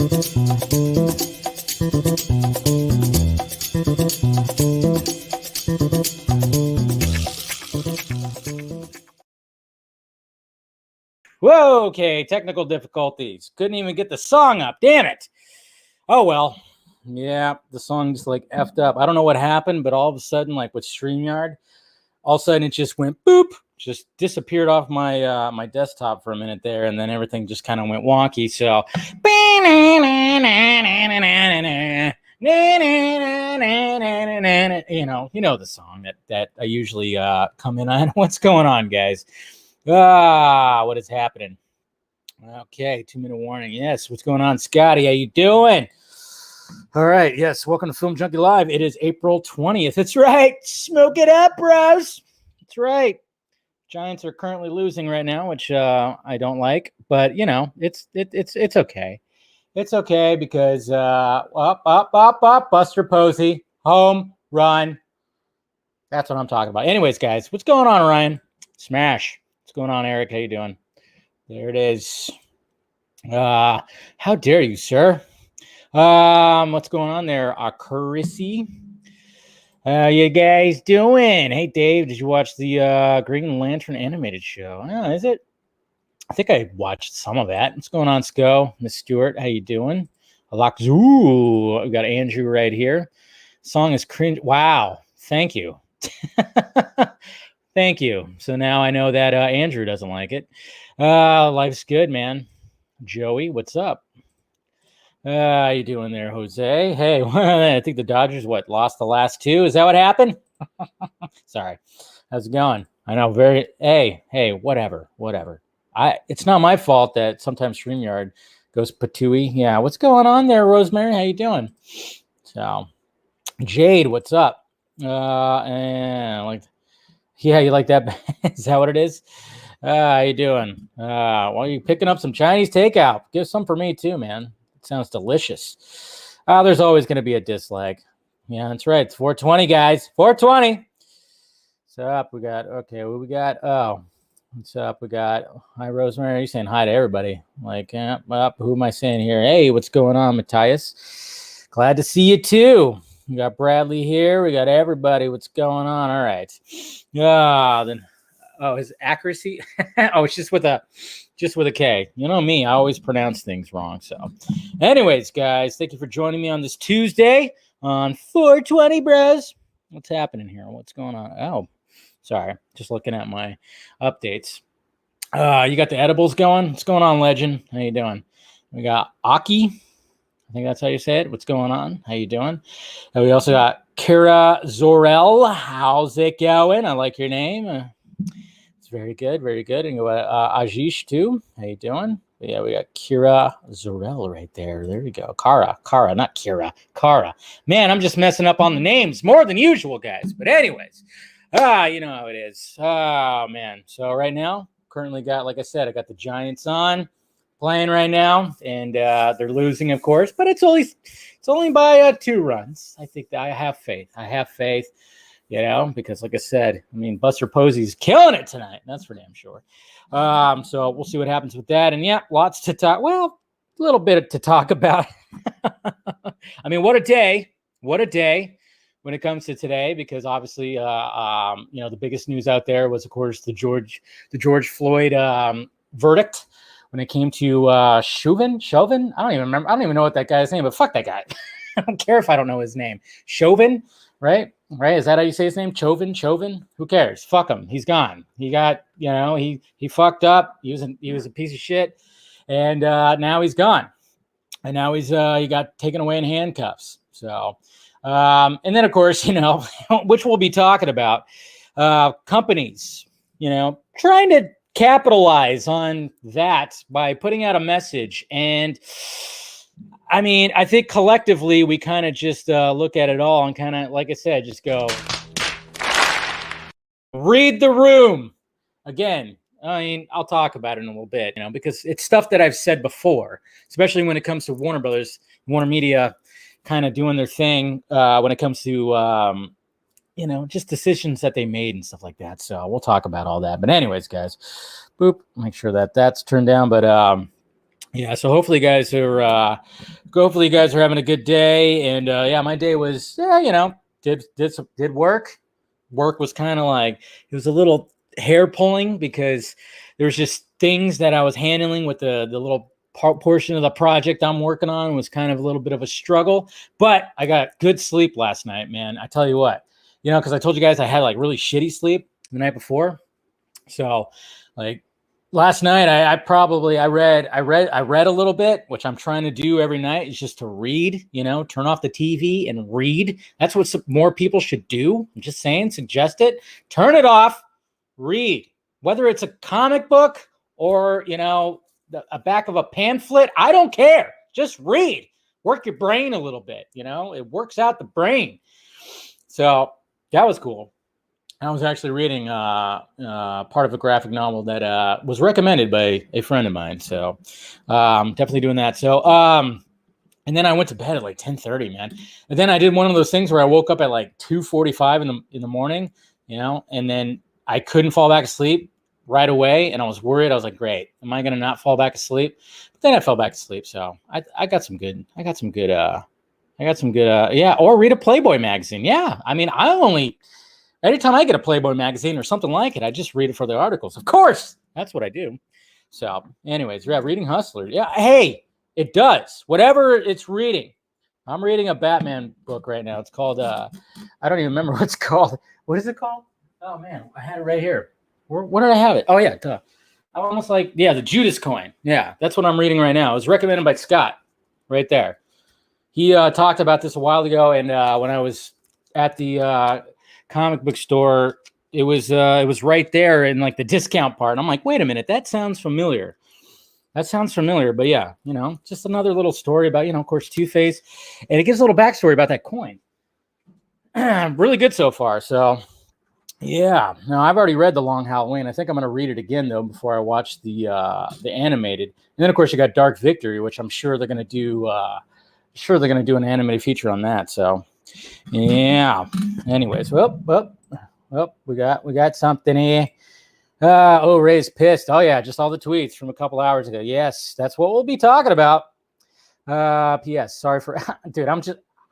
Whoa, okay, technical difficulties. Couldn't even get the song up. Damn it. Oh, well. Yeah, the song just like effed up. I don't know what happened, but all of a sudden, like with StreamYard, all of a sudden it just went boop, just disappeared off my my desktop for a minute there, and then everything just kind of went wonky. So, you know the song that I usually come in on. What's going on, guys? What is happening? Okay, 2-minute warning. Yes, what's going on, Scotty? How you doing? All right, yes, welcome to Film Junkie Live. It is April 20th. That's right. Smoke it up, bros. That's right. Giants are currently losing right now, which I don't like, but you know, it's okay. It's okay because up, Buster Posey, home run. That's what I'm talking about. Anyways, guys, what's going on, Ryan? Smash. What's going on, Eric? How you doing? There it is. How dare you, sir? What's going on there? Currency. How you guys doing? Hey, Dave, did you watch the Green Lantern animated show? Oh, is it? I think I watched some of that. What's going on, Sco? Miss Stewart, how you doing? Alakzoo. We got Andrew right here. Song is cringe. Wow. Thank you. Thank you. So now I know that Andrew doesn't like it. Life's good, man. Joey, what's up? How you doing there, Jose? Hey, I think the Dodgers, lost the last two? Is that what happened? Sorry. How's it going? I know, hey, whatever. It's not my fault that sometimes StreamYard goes patooey. Yeah, what's going on there, Rosemary? How you doing? So, Jade, what's up? Yeah, you like that? Is that what it is? How you doing? Well, you picking up some Chinese takeout? Give some for me too, man. It sounds delicious. There's always going to be a dislike. Yeah, that's right. It's 420, guys. 420. What's up? What we got? Oh, what's up? We got, hi, Rosemary. You're saying hi to everybody. Like, who am I saying here? Hey, what's going on, Matthias? Glad to see you too. We got Bradley here. We got everybody. What's going on? All right. His accuracy. Oh, it's just with a K. You know me, I always pronounce things wrong. So, anyways, guys, thank you for joining me on this Tuesday on 420, bros. What's happening here? What's going on? Oh, sorry, just looking at my updates. You got the edibles going? What's going on, Legend? How you doing? We got Aki. I think that's how you say it. What's going on? How you doing? And we also got Kira Zorel. How's it going? I like your name. It's very good, very good. And you got Ajish too. How you doing? Yeah, we got Kira Zorel right there. There we go. Kara, not Kira. Kara. Man, I'm just messing up on the names more than usual, guys. But anyways, you know how it is. Oh, man. So right now, currently got, like I said, I got the Giants on playing right now, and they're losing, of course, but it's only by 2 runs. I think that I have faith, you know, because like I said, I mean, Buster Posey's killing it tonight. That's for damn sure. So we'll see what happens with that. And yeah, lots to talk. Well, a little bit to talk about. I mean, what a day when it comes to today, because obviously, you know, the biggest news out there was, of course, the George Floyd verdict. When it came to Chauvin, I don't even remember. I don't even know what that guy's name, but fuck that guy. I don't care if I don't know his name. Chauvin, right? Is that how you say his name? Chauvin? Who cares? Fuck him. He's gone. He got, you know, he fucked up. He was a piece of shit, and now he's gone. And now he got taken away in handcuffs. So, and then of course, you know, which we'll be talking about, companies, you know, trying to capitalize on that by putting out a message. And I mean, I think collectively we kind of just look at it all and kind of, like I said, just go read the room again. I mean, I'll talk about it in a little bit, you know, because it's stuff that I've said before, especially when it comes to WarnerMedia kind of doing their thing when it comes to you know, just decisions that they made and stuff like that. So we'll talk about all that. But anyways, guys, boop, make sure that that's turned down. But yeah, so hopefully you guys are having a good day. And yeah, my day was did work. Work was kind of like, it was a little hair pulling because there's just things that I was handling with the little portion of the project I'm working on was kind of a little bit of a struggle. But I got good sleep last night, man. I tell you what, because I told you guys I had like really shitty sleep the night before. So like last night I read a little bit, which I'm trying to do every night, is just to read, turn off the TV and read. That's what more people should do. I'm just saying, suggest it. Turn it off, read. Whether it's a comic book or, a back of a pamphlet, I don't care. Just read. Work your brain a little bit, it works out the brain. So that was cool. I was actually reading part of a graphic novel that was recommended by a friend of mine. So definitely doing that. So and then I went to bed at like 10:30, man. And then I did one of those things where I woke up at like 2:45 in the morning, and then I couldn't fall back asleep right away. And I was worried. I was like, great, am I going to not fall back asleep? But then I fell back asleep. So I got some good, yeah, or read a Playboy magazine. Yeah. I mean, anytime I get a Playboy magazine or something like it, I just read it for the articles. Of course, that's what I do. So anyways, yeah, reading Hustler. Yeah, hey, it does. Whatever it's reading. I'm reading a Batman book right now. It's called, I don't even remember what it's called. What is it called? Oh, man, I had it right here. Where did I have it? Oh, yeah, duh. I'm almost like, yeah, the Judas coin. Yeah, that's what I'm reading right now. It was recommended by Scott right there. He talked about this a while ago, and when I was at the comic book store, it was right there in like the discount part. And I'm like, wait a minute, that sounds familiar. But yeah, just another little story about, of course, Two-Face, and it gives a little backstory about that coin. Really good so far. So yeah, no, I've already read The Long Halloween. I think I'm going to read it again though before I watch the animated. And then of course you got Dark Victory, which I'm sure they're going to do. An animated feature on that. So yeah. Anyways, well, we got something here. Ray's pissed. Oh yeah, just all the tweets from a couple hours ago. Yes, that's what we'll be talking about. P.S. Sorry for, dude.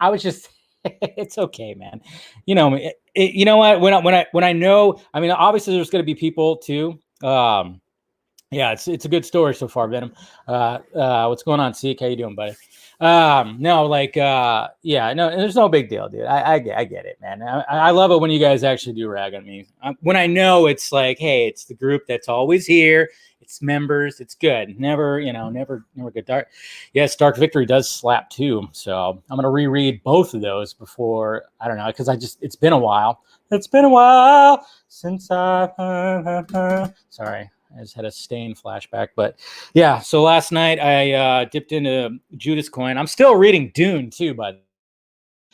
I was just. It's okay, man. You know me. You know what? When I know, I mean, obviously there's going to be people too. Yeah, it's a good story so far, Venom. What's going on, Seek? How you doing, buddy? No, like, yeah, no, there's no big deal, dude. I get it, man. I love it when you guys actually do rag on me. When I know it's like, hey, it's the group that's always here. It's members. It's good. Never good. Yes, Dark Victory does slap too. So I'm gonna reread both of those before. I don't know, because it's been a while. It's been a while since I. Sorry. I just had a Stain flashback, but yeah. So last night I dipped into Judas Coin. I'm still reading Dune too, but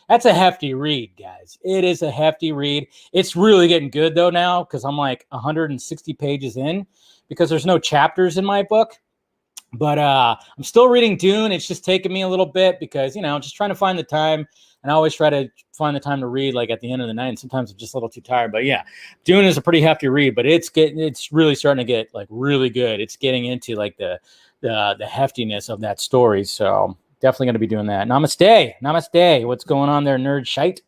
that's a hefty read, guys. It is a hefty read. It's really getting good though now because I'm like 160 pages in because there's no chapters in my book. But I'm still reading Dune. It's just taking me a little bit because, just trying to find the time. And I always try to find the time to read like at the end of the night. And sometimes I'm just a little too tired. But yeah, Dune is a pretty hefty read, but it's really starting to get like really good. It's getting into like the heftiness of that story. So definitely going to be doing that. Namaste. What's going on there, nerd shite?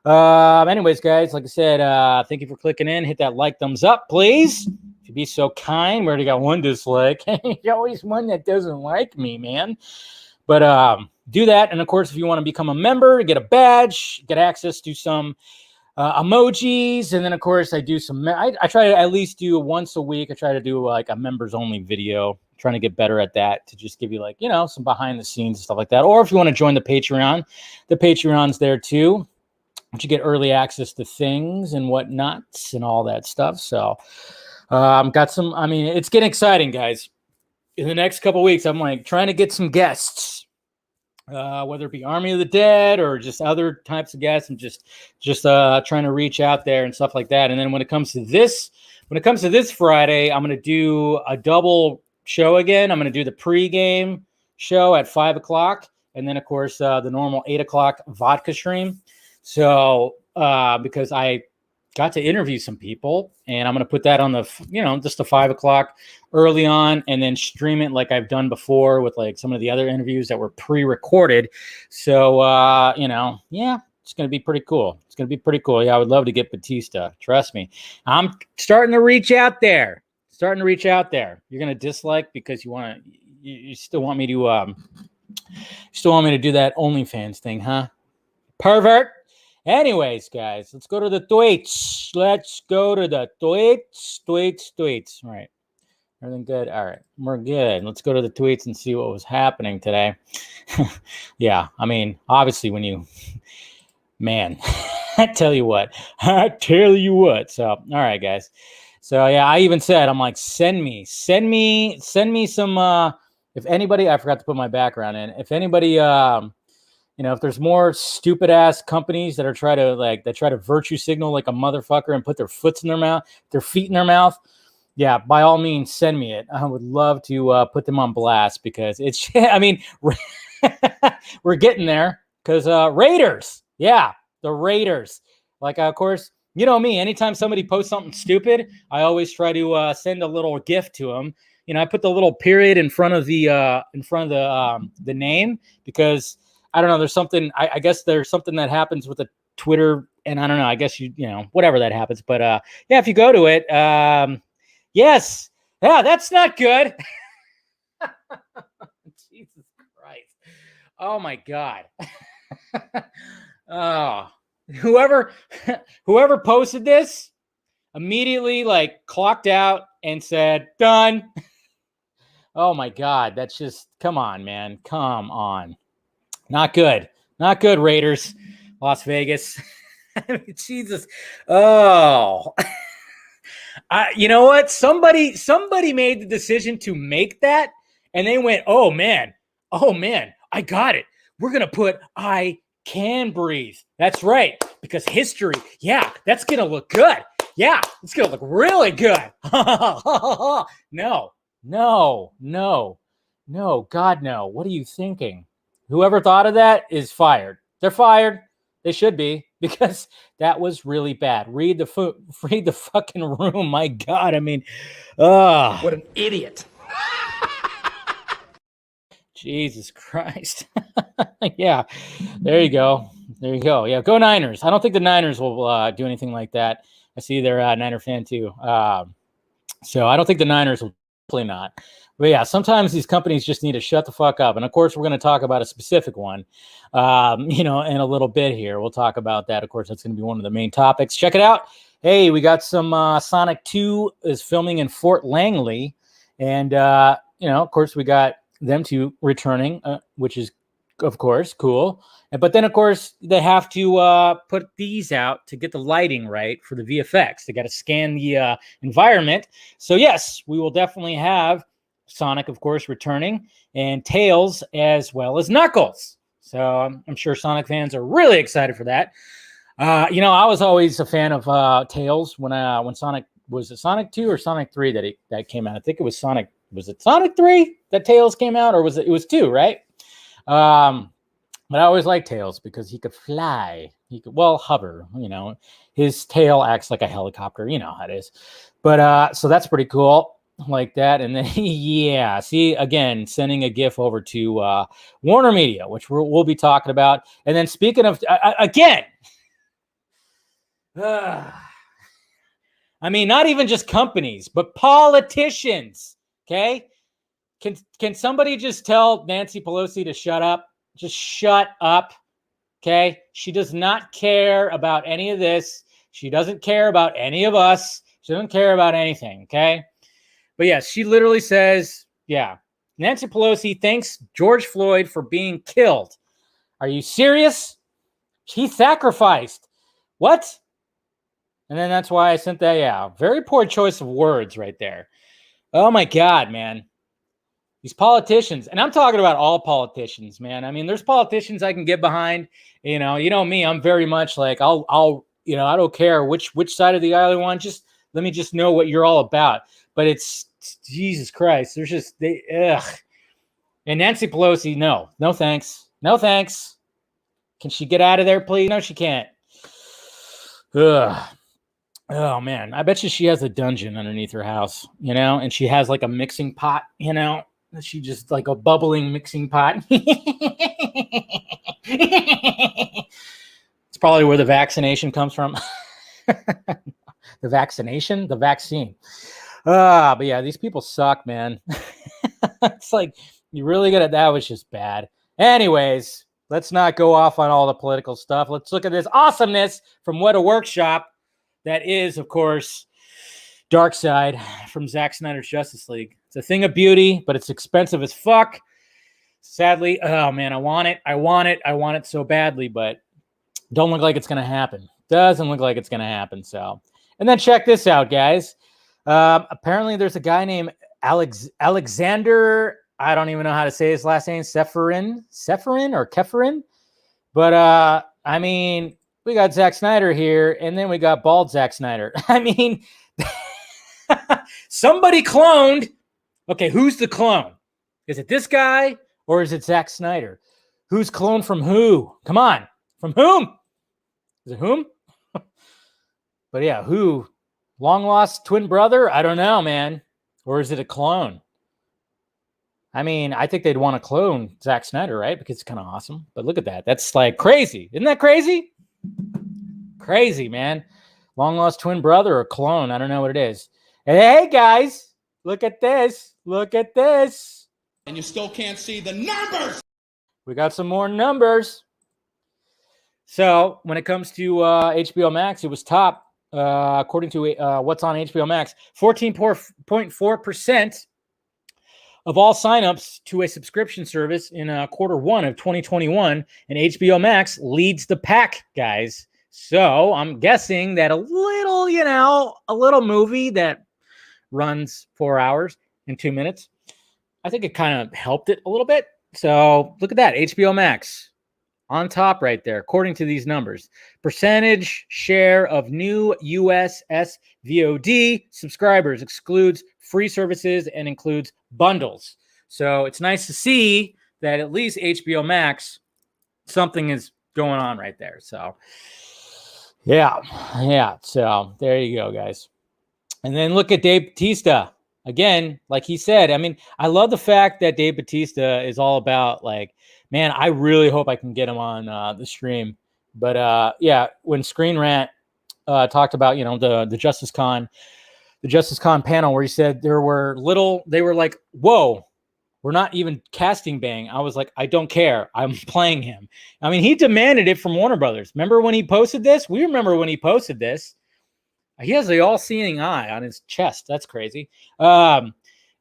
Anyways, guys, like I said, thank you for clicking in. Hit that like, thumbs up, please. If you'd be so kind. We already got one dislike. There's always one that doesn't like me, man. But do that. And of course, if you want to become a member, get a badge, get access to some emojis. And then, of course, I do some. I try to at least do once a week. I try to do like a members only video. Trying to get better at that to just give you like, some behind the scenes and stuff like that. Or if you want to join the Patreon's there too. You get early access to things and whatnots and all that stuff. So it's getting exciting, guys. In the next couple of weeks, I'm like trying to get some guests, whether it be Army of the Dead or just other types of guests, and just trying to reach out there and stuff like that. And then when it comes to this Friday, I'm going to do a double show again. I'm going to do the pregame show at 5:00, and then of course the normal 8:00 vodka stream. So because I got to interview some people, and I'm going to put that on the, just the 5 o'clock early on, and then stream it like I've done before with like some of the other interviews that were pre-recorded. So, yeah, it's going to be pretty cool. It's going to be pretty cool. Yeah, I would love to get Batista. Trust me. I'm starting to reach out there. You're going to dislike because you still want me to, do that OnlyFans thing, huh? Pervert. Anyways, guys, let's go to the tweets. Tweets. All right. Everything good? All right. We're good. Let's go to the tweets and see what was happening today. Yeah. I mean, obviously man, I tell you what. So, all right, guys. So, yeah, I even said, I'm like, send me some, if anybody, I forgot to put my background in. If anybody, if there's more stupid ass companies that try to virtue signal like a motherfucker and put their feet in their mouth, yeah, by all means, send me it. I would love to put them on blast because it's, I mean, we're getting there because Raiders, yeah, the Raiders. Like, of course, you know me, anytime somebody posts something stupid, I always try to send a little gift to them. I put the little period in front of the name because I don't know. There's something. I guess there's something that happens with the Twitter, and I don't know. I guess whatever that happens. But yeah, if you go to it, yes, yeah, that's not good. Jesus Christ! Oh my God! Oh, whoever posted this immediately clocked out and said done. Oh my God! That's just come on, man. Come on. Not good. Raiders, Las Vegas. Jesus. Oh, you know what? Somebody made the decision to make that, and they went, oh man, I got it. We're going to put I can breathe. That's right. Because history. Yeah, that's going to look good. Yeah, it's going to look really good. No, God, no. What are you thinking? Whoever thought of that is fired. They're fired. They should be, because that was really bad. Read the fucking room. My God, I mean, what an idiot. Jesus Christ. Yeah, there you go. Yeah, go Niners. I don't think the Niners will do anything like that. I see they're a Niner fan too. So I don't think the Niners will, probably not. But yeah, sometimes these companies just need to shut the fuck up. And of course, we're going to talk about a specific one, in a little bit here. We'll talk about that. Of course, that's going to be one of the main topics. Check it out. Hey, we got some Sonic 2 is filming in Fort Langley. And, of course, we got them two returning, which is, of course, cool. But then, of course, they have to put these out to get the lighting right for the VFX. They got to scan the environment. So, yes, we will definitely have Sonic, of course, returning, and Tails as well as Knuckles. So I'm sure Sonic fans are really excited for that. I was always a fan of Tails when Sonic, was it Sonic 2 or Sonic 3 that came out? I think it was Sonic. Was it Sonic 3 that Tails came out, or was it was 2, right? But I always liked Tails because he could fly. He could, hover, his tail acts like a helicopter. You know how it is. But so that's pretty cool. Like that. And then, yeah, see, again, sending a GIF over to WarnerMedia, which we'll be talking about. And then speaking of, again, I mean, not even just companies, but politicians, okay? Can somebody just tell Nancy Pelosi to shut up? Just shut up, okay? She does not care about any of this. She doesn't care about any of us. She doesn't care about anything, okay? But yes, she literally says, yeah, Nancy Pelosi thanks George Floyd for being killed. Are you serious? He sacrificed. What? And then that's why I sent that. Yeah, very poor choice of words right there. Oh my God, man. These politicians, and I'm talking about all politicians, man. I mean, there's politicians I can get behind. You know me. I'm very much like I'll I don't care which side of the aisle you want. Just let me just know what you're all about. But it's Jesus Christ. There's just ugh. And Nancy Pelosi, no thanks. Can she get out of there, please? No, she can't. Ugh. Oh man, I bet you she has a dungeon underneath her house, you know, and she has like a mixing pot, you know. She just like a bubbling mixing pot. It's probably where the vaccination comes from. The vaccination, the vaccine. But yeah, these people suck, man. It's like you really good at that was just bad. Anyways, let's not go off on all the political stuff. Let's look at this awesomeness from What a Workshop. That is, of course, Dark Side from Zack Snyder's Justice League. It's a thing of beauty, but it's expensive as fuck. Sadly, oh man, I want it so badly, but don't look like it's gonna happen. Doesn't look like it's gonna happen. So, and then check this out, guys. Apparently, there's a guy named Alexander. I don't even know how to say his last name. Sephirin or Keferin. But I mean, we got Zack Snyder here, and then we got bald Zack Snyder. I mean, somebody cloned. Okay, who's the clone? Is it this guy or is it Zack Snyder? Who's cloned from who? Come on. From whom? Is it whom? But yeah, who? Long lost twin brother? I don't know, man. Or is it a clone? I mean, I think they'd want to clone Zack Snyder, right? Because it's kind of awesome. But look at that. That's like crazy. Isn't that crazy? Crazy, man. Long lost twin brother or clone. I don't know what it is. Hey, guys, look at this. Look at this. And you still can't see the numbers. We got some more numbers. So when it comes to HBO Max, it was top, according to what's on HBO Max, 14.4% of all signups to a subscription service in quarter one of 2021, and HBO Max leads the pack, guys. So I'm guessing that a little movie that runs 4 hours and 2 minutes, I think it kind of helped it a little bit. So look at that, HBO Max on top right there, according to these numbers. Percentage share of new US SVOD subscribers excludes free services and includes bundles. So it's nice to see that at least HBO Max, something is going on right there. So yeah. So there you go, guys. And then look at Dave Bautista. Again, like he said, I mean, I love the fact that Dave Bautista is all about like, man, I really hope I can get him on the stream. But yeah, when Screen Rant talked about, the Justice Con panel where he said they were like, whoa, we're not even casting Bang. I was like, I don't care. I'm playing him. I mean, he demanded it from Warner Brothers. Remember when he posted this? We remember when he posted this. He has the all-seeing eye on his chest. That's crazy. Yeah,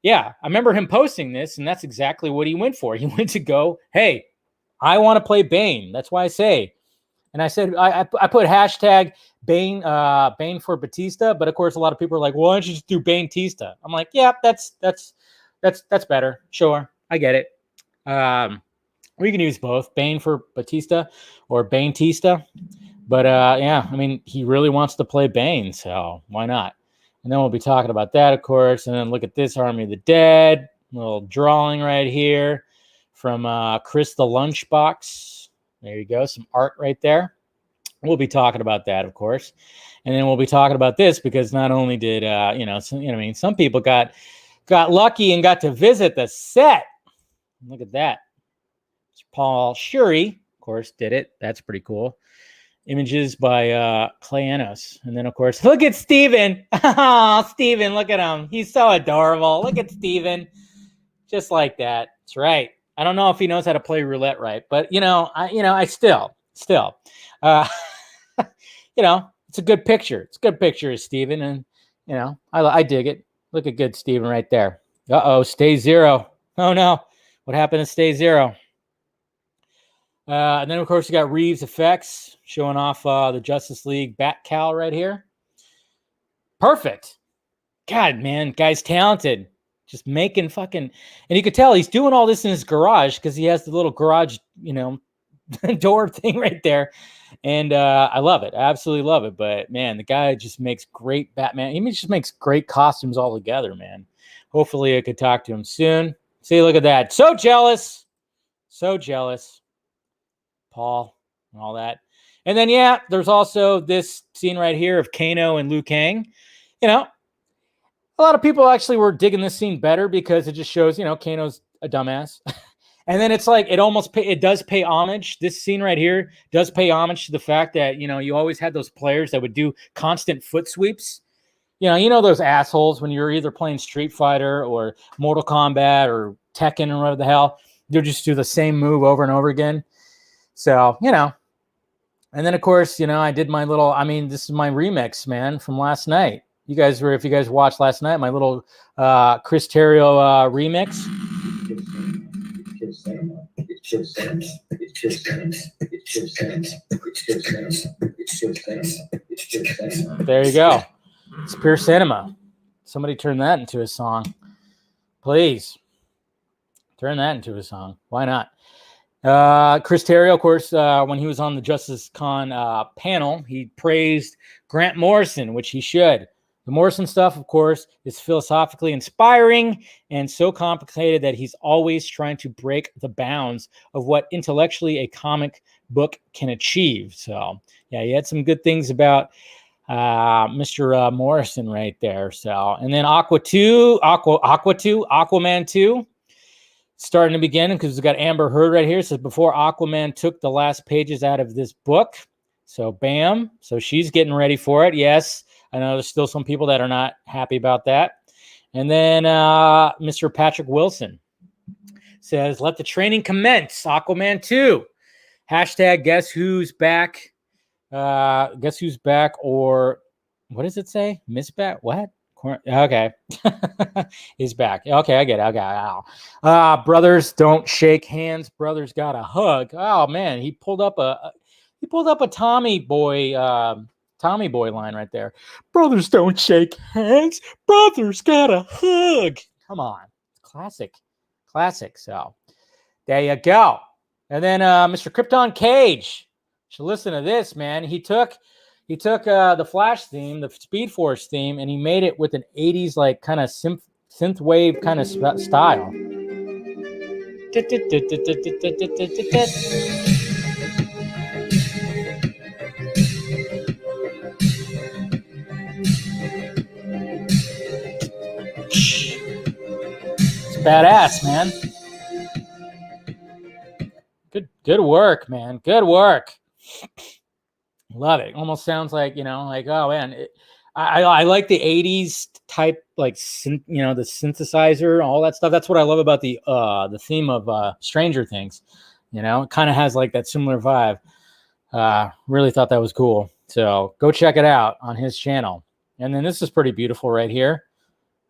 I remember him posting this, and that's exactly what he went for. He went to go, hey, I want to play Bane. That's why I say. And I said, I put hashtag Bane for Batista, but of course a lot of people are like, well, why don't you just do Bane-tista? I'm like, yeah, that's better. Sure, I get it. We can use both, Bane for Batista or Bane-tista. But yeah, I mean, he really wants to play Bane, so why not? And then we'll be talking about that, of course. And then look at this, Army of the Dead. A little drawing right here from Chris the Lunchbox. There you go, some art right there. We'll be talking about that, of course. And then we'll be talking about this because not only did, some people got lucky and got to visit the set. Look at that. Paul Shuri, of course, did it. That's pretty cool. Images by Clay Enos. And then, of course, look at Steven. Oh, Steven, look at him. He's so adorable. Look at Steven. Just like that. That's right. I don't know if he knows how to play roulette right, but, I still, it's a good picture. It's a good picture of Steven, and, I dig it. Look at good Steven right there. Uh-oh, Stay Zero. Oh, no. What happened to Stay Zero? And then, of course, you got Reeves Effects showing off the Justice League Bat-Cal right here. Perfect. God, man, guy's talented. Just making fucking... And you could tell he's doing all this in his garage because he has the little garage, door thing right there. And I love it. I absolutely love it. But, man, the guy just makes great Batman. He just makes great costumes all together, man. Hopefully I could talk to him soon. See, look at that. So jealous. So jealous. Paul and all that. And then, yeah, there's also this scene right here of Kano and Liu Kang. You know, a lot of people actually were digging this scene better because it just shows, Kano's a dumbass. And then it's like it does pay homage. This scene right here does pay homage to the fact that, you always had those players that would do constant foot sweeps. You know those assholes when you're either playing Street Fighter or Mortal Kombat or Tekken or whatever the hell. They'll just do the same move over and over again. So, and then, of course, I did my little, this is my remix, man, from last night. If you guys watched last night, my little Chris Terrio remix. There you go. It's pure cinema. Somebody turn that into a song. Please. Turn that into a song. Why not? Chris Terrio, of course, when he was on the Justice Con panel, he praised Grant Morrison, which he should. The Morrison stuff, of course, is philosophically inspiring and so complicated that he's always trying to break the bounds of what intellectually a comic book can achieve. So, yeah, he had some good things about Mr. Morrison right there. So, and then Aquaman 2. Starting to begin because we've got Amber Heard right here. It says before Aquaman took the last pages out of this book. So bam. So she's getting ready for it. Yes. I know there's still some people that are not happy about that. And then Mr. Patrick Wilson says, let the training commence. Aquaman 2. Hashtag guess who's back. Guess who's back, or what does it say? Miss back? What? Okay. He's back. Okay, I get it. Okay. Brothers don't shake hands. Brothers got a hug. Oh man, he pulled up a Tommy Boy line right there. Brothers don't shake hands. Brothers got a hug. Come on. Classic. So there you go. And then Mr. Krypton Cage. Should listen to this, man. He took the Flash theme, the Speed Force theme, and he made it with an 80s like kind of synth wave kind of style. It's badass, man. Good work, man. Good work. Love it. Almost sounds like, oh man, I like the 80s type, like, the synthesizer, all that stuff. That's what I love about the theme of Stranger Things. It kind of has like that similar vibe. Really thought that was cool. So go check it out on his channel. And then this is pretty beautiful right here.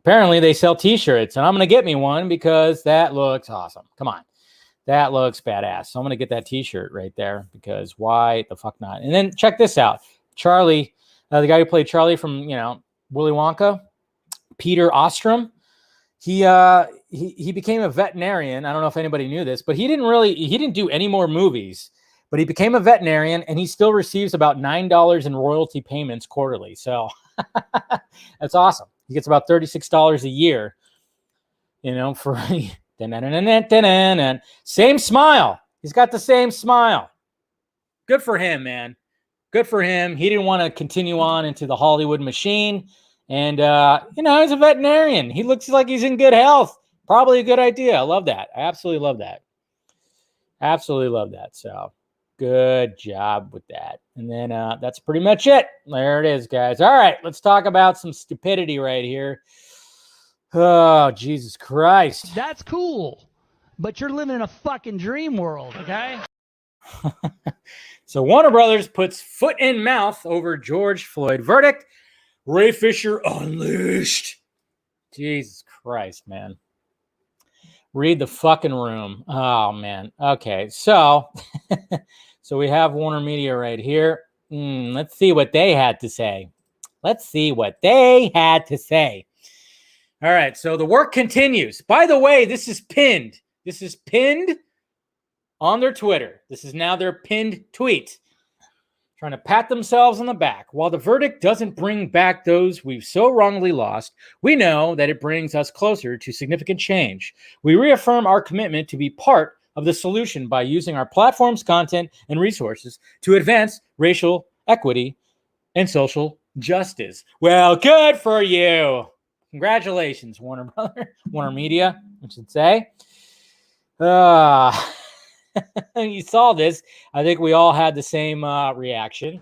Apparently they sell t-shirts, and I'm going to get me one because that looks awesome. Come on. That looks badass. So I'm going to get that t-shirt right there because why the fuck not? And then check this out. Charlie, the guy who played Charlie from, Willy Wonka, Peter Ostrom, he became a veterinarian. I don't know if anybody knew this, but he didn't do any more movies, but he became a veterinarian and he still receives about $9 in royalty payments quarterly. So that's awesome. He gets about $36 a year, for same smile. He's got the same smile. Good for him, man. Good for him. He didn't want to continue on into the Hollywood machine. And, he's a veterinarian. He looks like he's in good health. Probably a good idea. I love that. I absolutely love that. Absolutely love that. So good job with that. And then that's pretty much it. There it is, guys. All right, let's talk about some stupidity right here. Oh, Jesus Christ. That's cool, but you're living in a fucking dream world, okay? So Warner Brothers puts foot in mouth over George Floyd verdict. Ray Fisher unleashed. Jesus Christ, man. Read the fucking room. Oh, man. Okay, so we have WarnerMedia right here. Let's see what they had to say. All right, so the work continues. By the way, this is pinned. This is pinned on their Twitter. This is now their pinned tweet. Trying to pat themselves on the back. While the verdict doesn't bring back those we've so wrongly lost, we know that it brings us closer to significant change. We reaffirm our commitment to be part of the solution by using our platform's content and resources to advance racial equity and social justice. Well, good for you. Congratulations, WarnerMedia, I should say. You saw this. I think we all had the same reaction.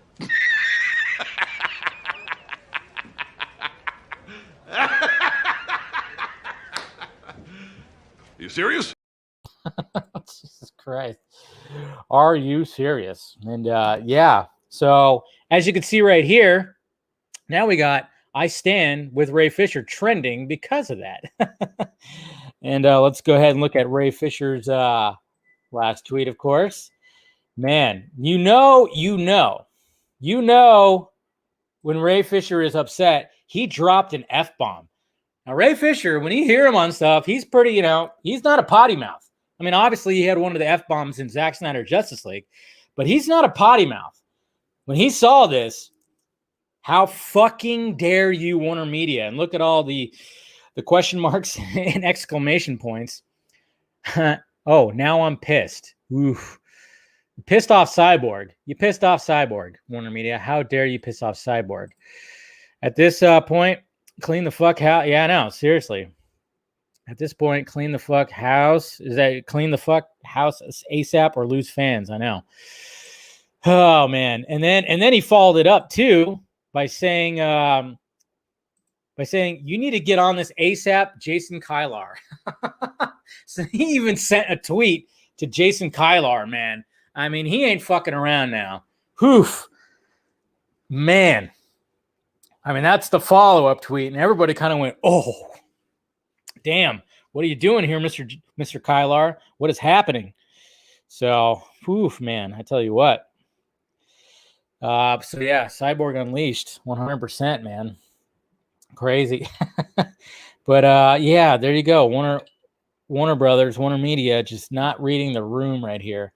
You serious? Jesus Christ. Are you serious? And yeah. So as you can see right here, now we got I Stand with Ray Fisher trending because of that. And let's go ahead and look at Ray Fisher's last tweet, of course. Man, you know, when Ray Fisher is upset, he dropped an F-bomb. Now, Ray Fisher, when you hear him on stuff, he's pretty, he's not a potty mouth. I mean, obviously, he had one of the F-bombs in Zack Snyder Justice League, but he's not a potty mouth. When he saw this, how fucking dare you, WarnerMedia? And look at all the question marks and exclamation points. Oh, now I'm pissed. Oof. Pissed off Cyborg. You pissed off Cyborg, WarnerMedia. How dare you piss off Cyborg? At this point, clean the fuck house. Yeah, no, seriously. At this point, clean the fuck house. Is that clean the fuck house ASAP or lose fans? I know. Oh man. And then he followed it up too by saying you need to get on this ASAP, Jason Kylar. So he even sent a tweet to Jason Kylar, man. I mean, he ain't fucking around now. Oof. Man. I mean, that's the follow-up tweet, and everybody kind of went, oh, damn, what are you doing here, Mr. Kylar? What is happening? So, oof, man, I tell you what. So, yeah, Cyborg Unleashed, 100%, man. Crazy. But, yeah, there you go. Warner Brothers, WarnerMedia, just not reading the room right here.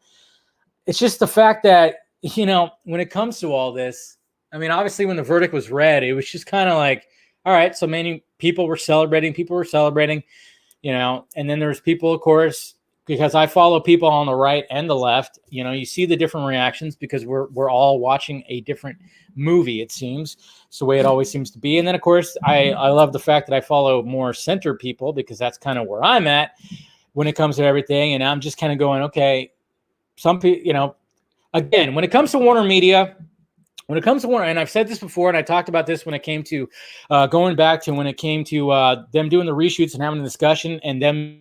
It's just the fact that, when it comes to all this, I mean, obviously, when the verdict was read, it was just kind of like, all right, so many people were celebrating, and then there's people, of course, because I follow people on the right and the left, you see the different reactions because we're all watching a different movie, it seems. It's the way it always seems to be. And then, of course, I love the fact that I follow more center people because that's kind of where I'm at when it comes to everything. And I'm just kind of going, okay, some people, again, when it comes to WarnerMedia, and I've said this before, and I talked about this when it came to going back to when it came to them doing the reshoots and having a discussion, and them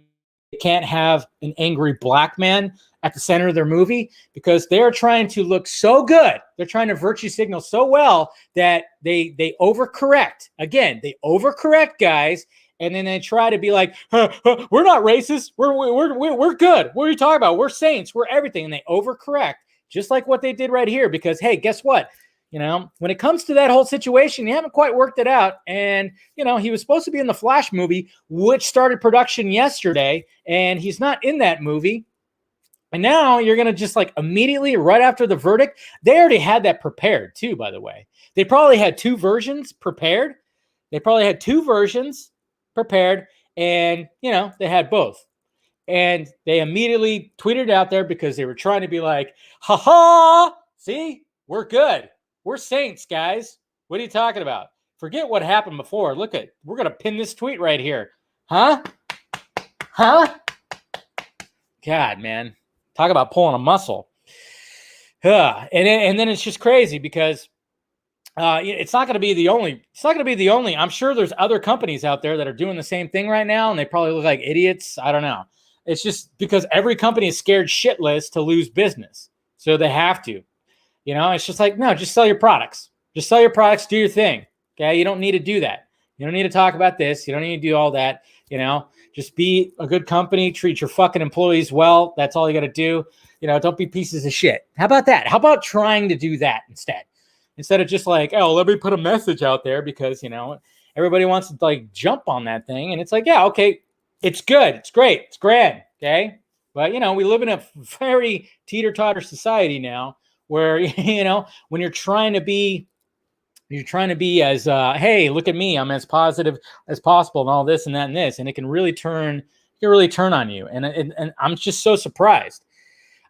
can't have an angry black man at the center of their movie because they're trying to look so good. They're trying to virtue signal so well that they overcorrect. Again, they overcorrect, guys, and then they try to be like, we're not racist. We're good. What are you talking about? We're saints. We're everything, and they overcorrect, just like what they did right here. Because hey, guess what? When it comes to that whole situation, you haven't quite worked it out. And, he was supposed to be in the Flash movie, which started production yesterday, and he's not in that movie. And now you're going to just like immediately right after the verdict, they already had that prepared too, by the way. They probably had two versions prepared. And, they had both. And they immediately tweeted out there because they were trying to be like, ha, see, we're good. We're saints, guys. What are you talking about? Forget what happened before. We're going to pin this tweet right here. Huh? God, man. Talk about pulling a muscle. And then it's just crazy because it's not going to be the only. I'm sure there's other companies out there that are doing the same thing right now, and they probably look like idiots. I don't know. It's just because every company is scared shitless to lose business. So they have to. It's just like, no, just sell your products. Just sell your products, do your thing. Okay, you don't need to do that. You don't need to talk about this. You don't need to do all that. Just be a good company. Treat your fucking employees well. That's all you got to do. Don't be pieces of shit. How about that? How about trying to do that instead of just like, oh, let me put a message out there because, everybody wants to like jump on that thing. And it's like, yeah, okay, it's good. It's great. It's grand. Okay. But, we live in a very teeter-totter society now where, when you're trying to be as, hey, look at me, I'm as positive as possible and all this and that and this. And it can really turn can really turn on you. And I'm just so surprised.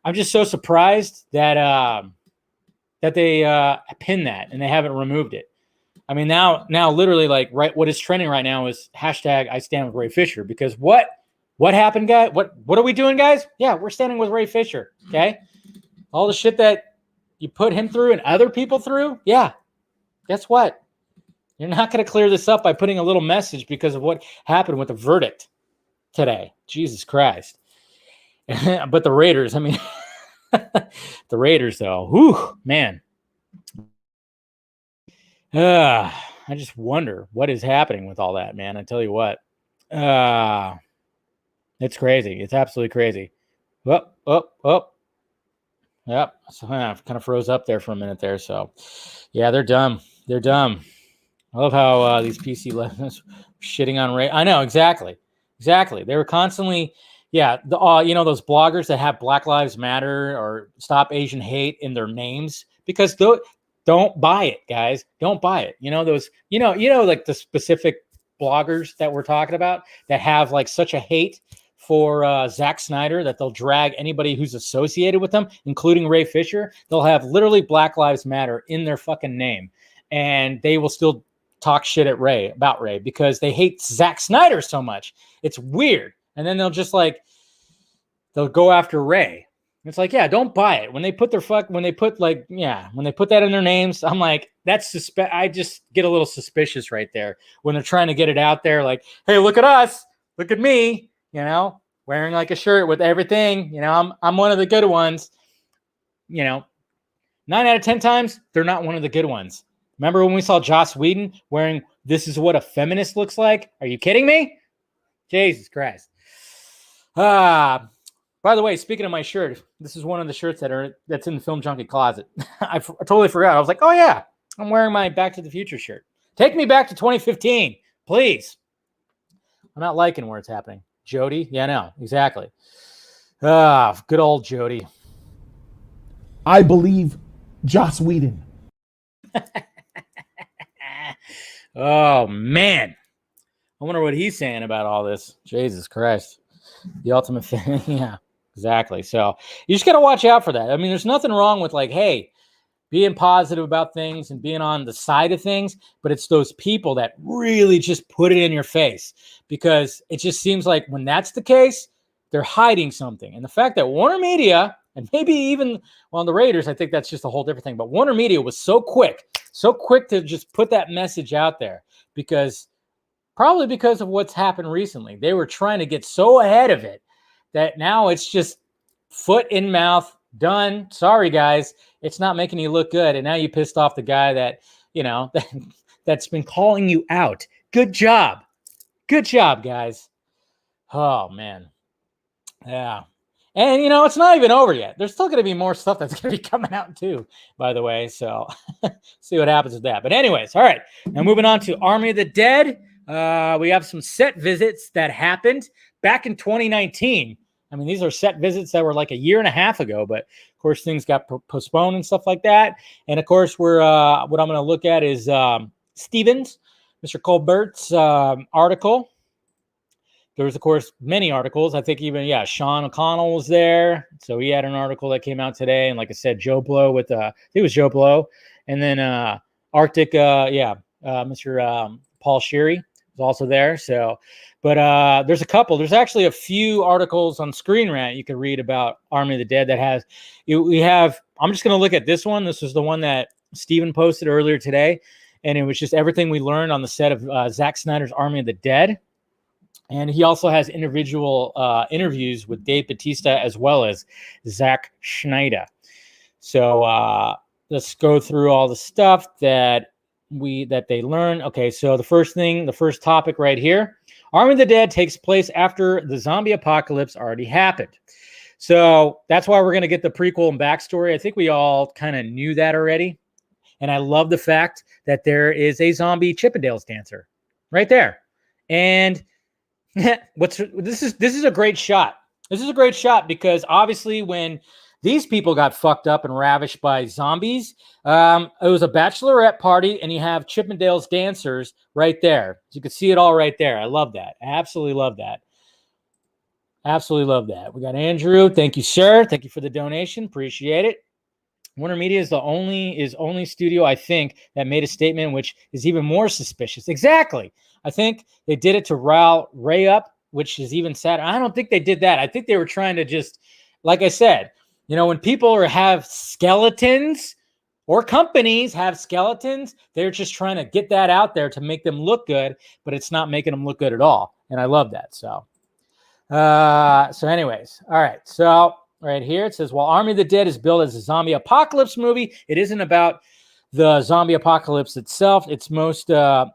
I'm just so surprised that that they pinned that and they haven't removed it. I mean, now literally, like, right, what is trending right now is hashtag I stand with Ray Fisher, because what happened, guys? What are we doing, guys? Yeah, we're standing with Ray Fisher. Okay. All the shit that you put him through and other people through. Yeah. Guess what? You're not going to clear this up by putting a little message because of what happened with the verdict today. Jesus Christ. But the Raiders, I mean, the Raiders, though, whew, man. I just wonder what is happening with all that, man. I tell you what. It's crazy. It's absolutely crazy. Up. Yep. So I kind of froze up there for a minute there. So, yeah, they're dumb. They're dumb. I love how these PC legends shitting on Ray. I know, exactly. They were constantly, those bloggers that have Black Lives Matter or Stop Asian Hate in their names, because don't buy it, guys. Don't buy it. You know, those, like the specific bloggers that we're talking about that have like such a hate for Zack Snyder that they'll drag anybody who's associated with them, including Ray Fisher. They'll have literally Black Lives Matter in their fucking name, and they will still talk shit at Ray about Ray because they hate Zack Snyder so much. It's weird. And then they'll go after Ray. It's like, yeah, don't buy it. When they put that in their names, I'm like, I just get a little suspicious right there when they're trying to get it out there. Like, hey, look at us. Look at me, wearing like a shirt with everything. I'm one of the good ones. 9 out of 10 times, they're not one of the good ones. Remember when we saw Joss Whedon wearing "This is what a feminist looks like"? Are you kidding me? Jesus Christ. By the way, speaking of my shirt, this is one of the shirts that's in the Film Junkie closet. I totally forgot. I was like, oh yeah, I'm wearing my Back to the Future shirt. Take me back to 2015, please. I'm not liking where it's happening. Jody? Yeah, no, exactly. Good old Jody. I believe Joss Whedon. Oh, man. I wonder what he's saying about all this. Jesus Christ. The ultimate fan. Yeah, exactly. So you just got to watch out for that. I mean, there's nothing wrong with like, hey, being positive about things and being on the side of things, but it's those people that really just put it in your face, because it just seems like when that's the case, they're hiding something. And the fact that WarnerMedia, and maybe even on the Raiders, I think that's just a whole different thing, but WarnerMedia was so quick to just put that message out there, probably because of what's happened recently. They were trying to get so ahead of it that now it's just foot in mouth, done. Sorry, guys. It's not making you look good. And now you pissed off the guy that, that's been calling you out. Good job. Good job, guys. Oh, man. Yeah. And, it's not even over yet. There's still going to be more stuff that's going to be coming out too, by the way. So see what happens with that. But anyways, all right. Now moving on to Army of the Dead. We have some set visits that happened back in 2019. I mean, these are set visits that were like a year and a half ago, but of course things got postponed and stuff like that. And of course, what I'm going to look at is Stevens, Mr. Colbert's article. There was, of course, many articles. I think even, Sean O'Connell was there. So he had an article that came out today. And like I said, Joe Blow I think it was Joe Blow. And then Arctic, Mr. Paul Sherry was also there. So, but there's a couple. There's actually a few articles on Screen Rant you can read about Army of the Dead that I'm just going to look at this one. This was the one that Steven posted earlier today. And it was just everything we learned on the set of Zack Snyder's Army of the Dead. And he also has individual interviews with Dave Bautista as well as Zack Snyder. So let's go through all the stuff that they learn. Okay, so the first topic right here. Army of the Dead takes place after the zombie apocalypse already happened. So that's why we're going to get the prequel and backstory. I think we all kind of knew that already. And I love the fact that there is a zombie Chippendales dancer right there. And this is a great shot. This is a great shot because obviously when these people got fucked up and ravished by zombies, it was a bachelorette party and you have Chippendales dancers right there. You can see it all right there. I love that. I absolutely love that. Absolutely love that. We got Andrew. Thank you, sir. Thank you for the donation. Appreciate it. WarnerMedia is the only studio, I think, that made a statement which is even more suspicious. Exactly. I think they did it to rile Ray up, which is even sadder. I don't think they did that. I think they were trying to just, like I said, when people have skeletons or companies have skeletons, they're just trying to get that out there to make them look good, but it's not making them look good at all. And I love that. So anyways, all right. So right here it says, while Army of the Dead is billed as a zombie apocalypse movie, it isn't about the zombie apocalypse itself. It's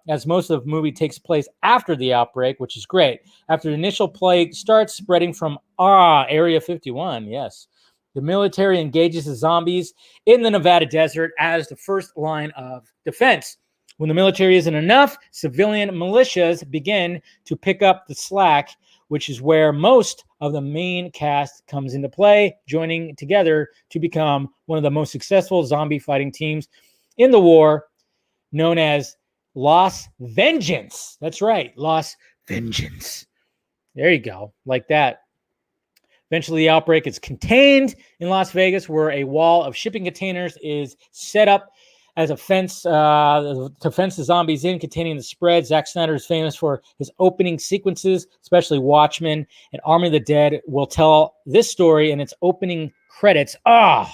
as most of the movie takes place after the outbreak, which is great. After the initial plague starts spreading from Area 51, yes. The military engages the zombies in the Nevada desert as the first line of defense. When the military isn't enough, civilian militias begin to pick up the slack, which is where most of the main cast comes into play, joining together to become one of the most successful zombie fighting teams in the war, known as Los Vengeance. That's right, Los Vengeance. There you go, like that. Eventually, the outbreak is contained in Las Vegas, where a wall of shipping containers is set up as a fence to fence the zombies in, containing the spread. Zack Snyder is famous for his opening sequences, especially Watchmen and Army of the Dead will tell this story in its opening credits. All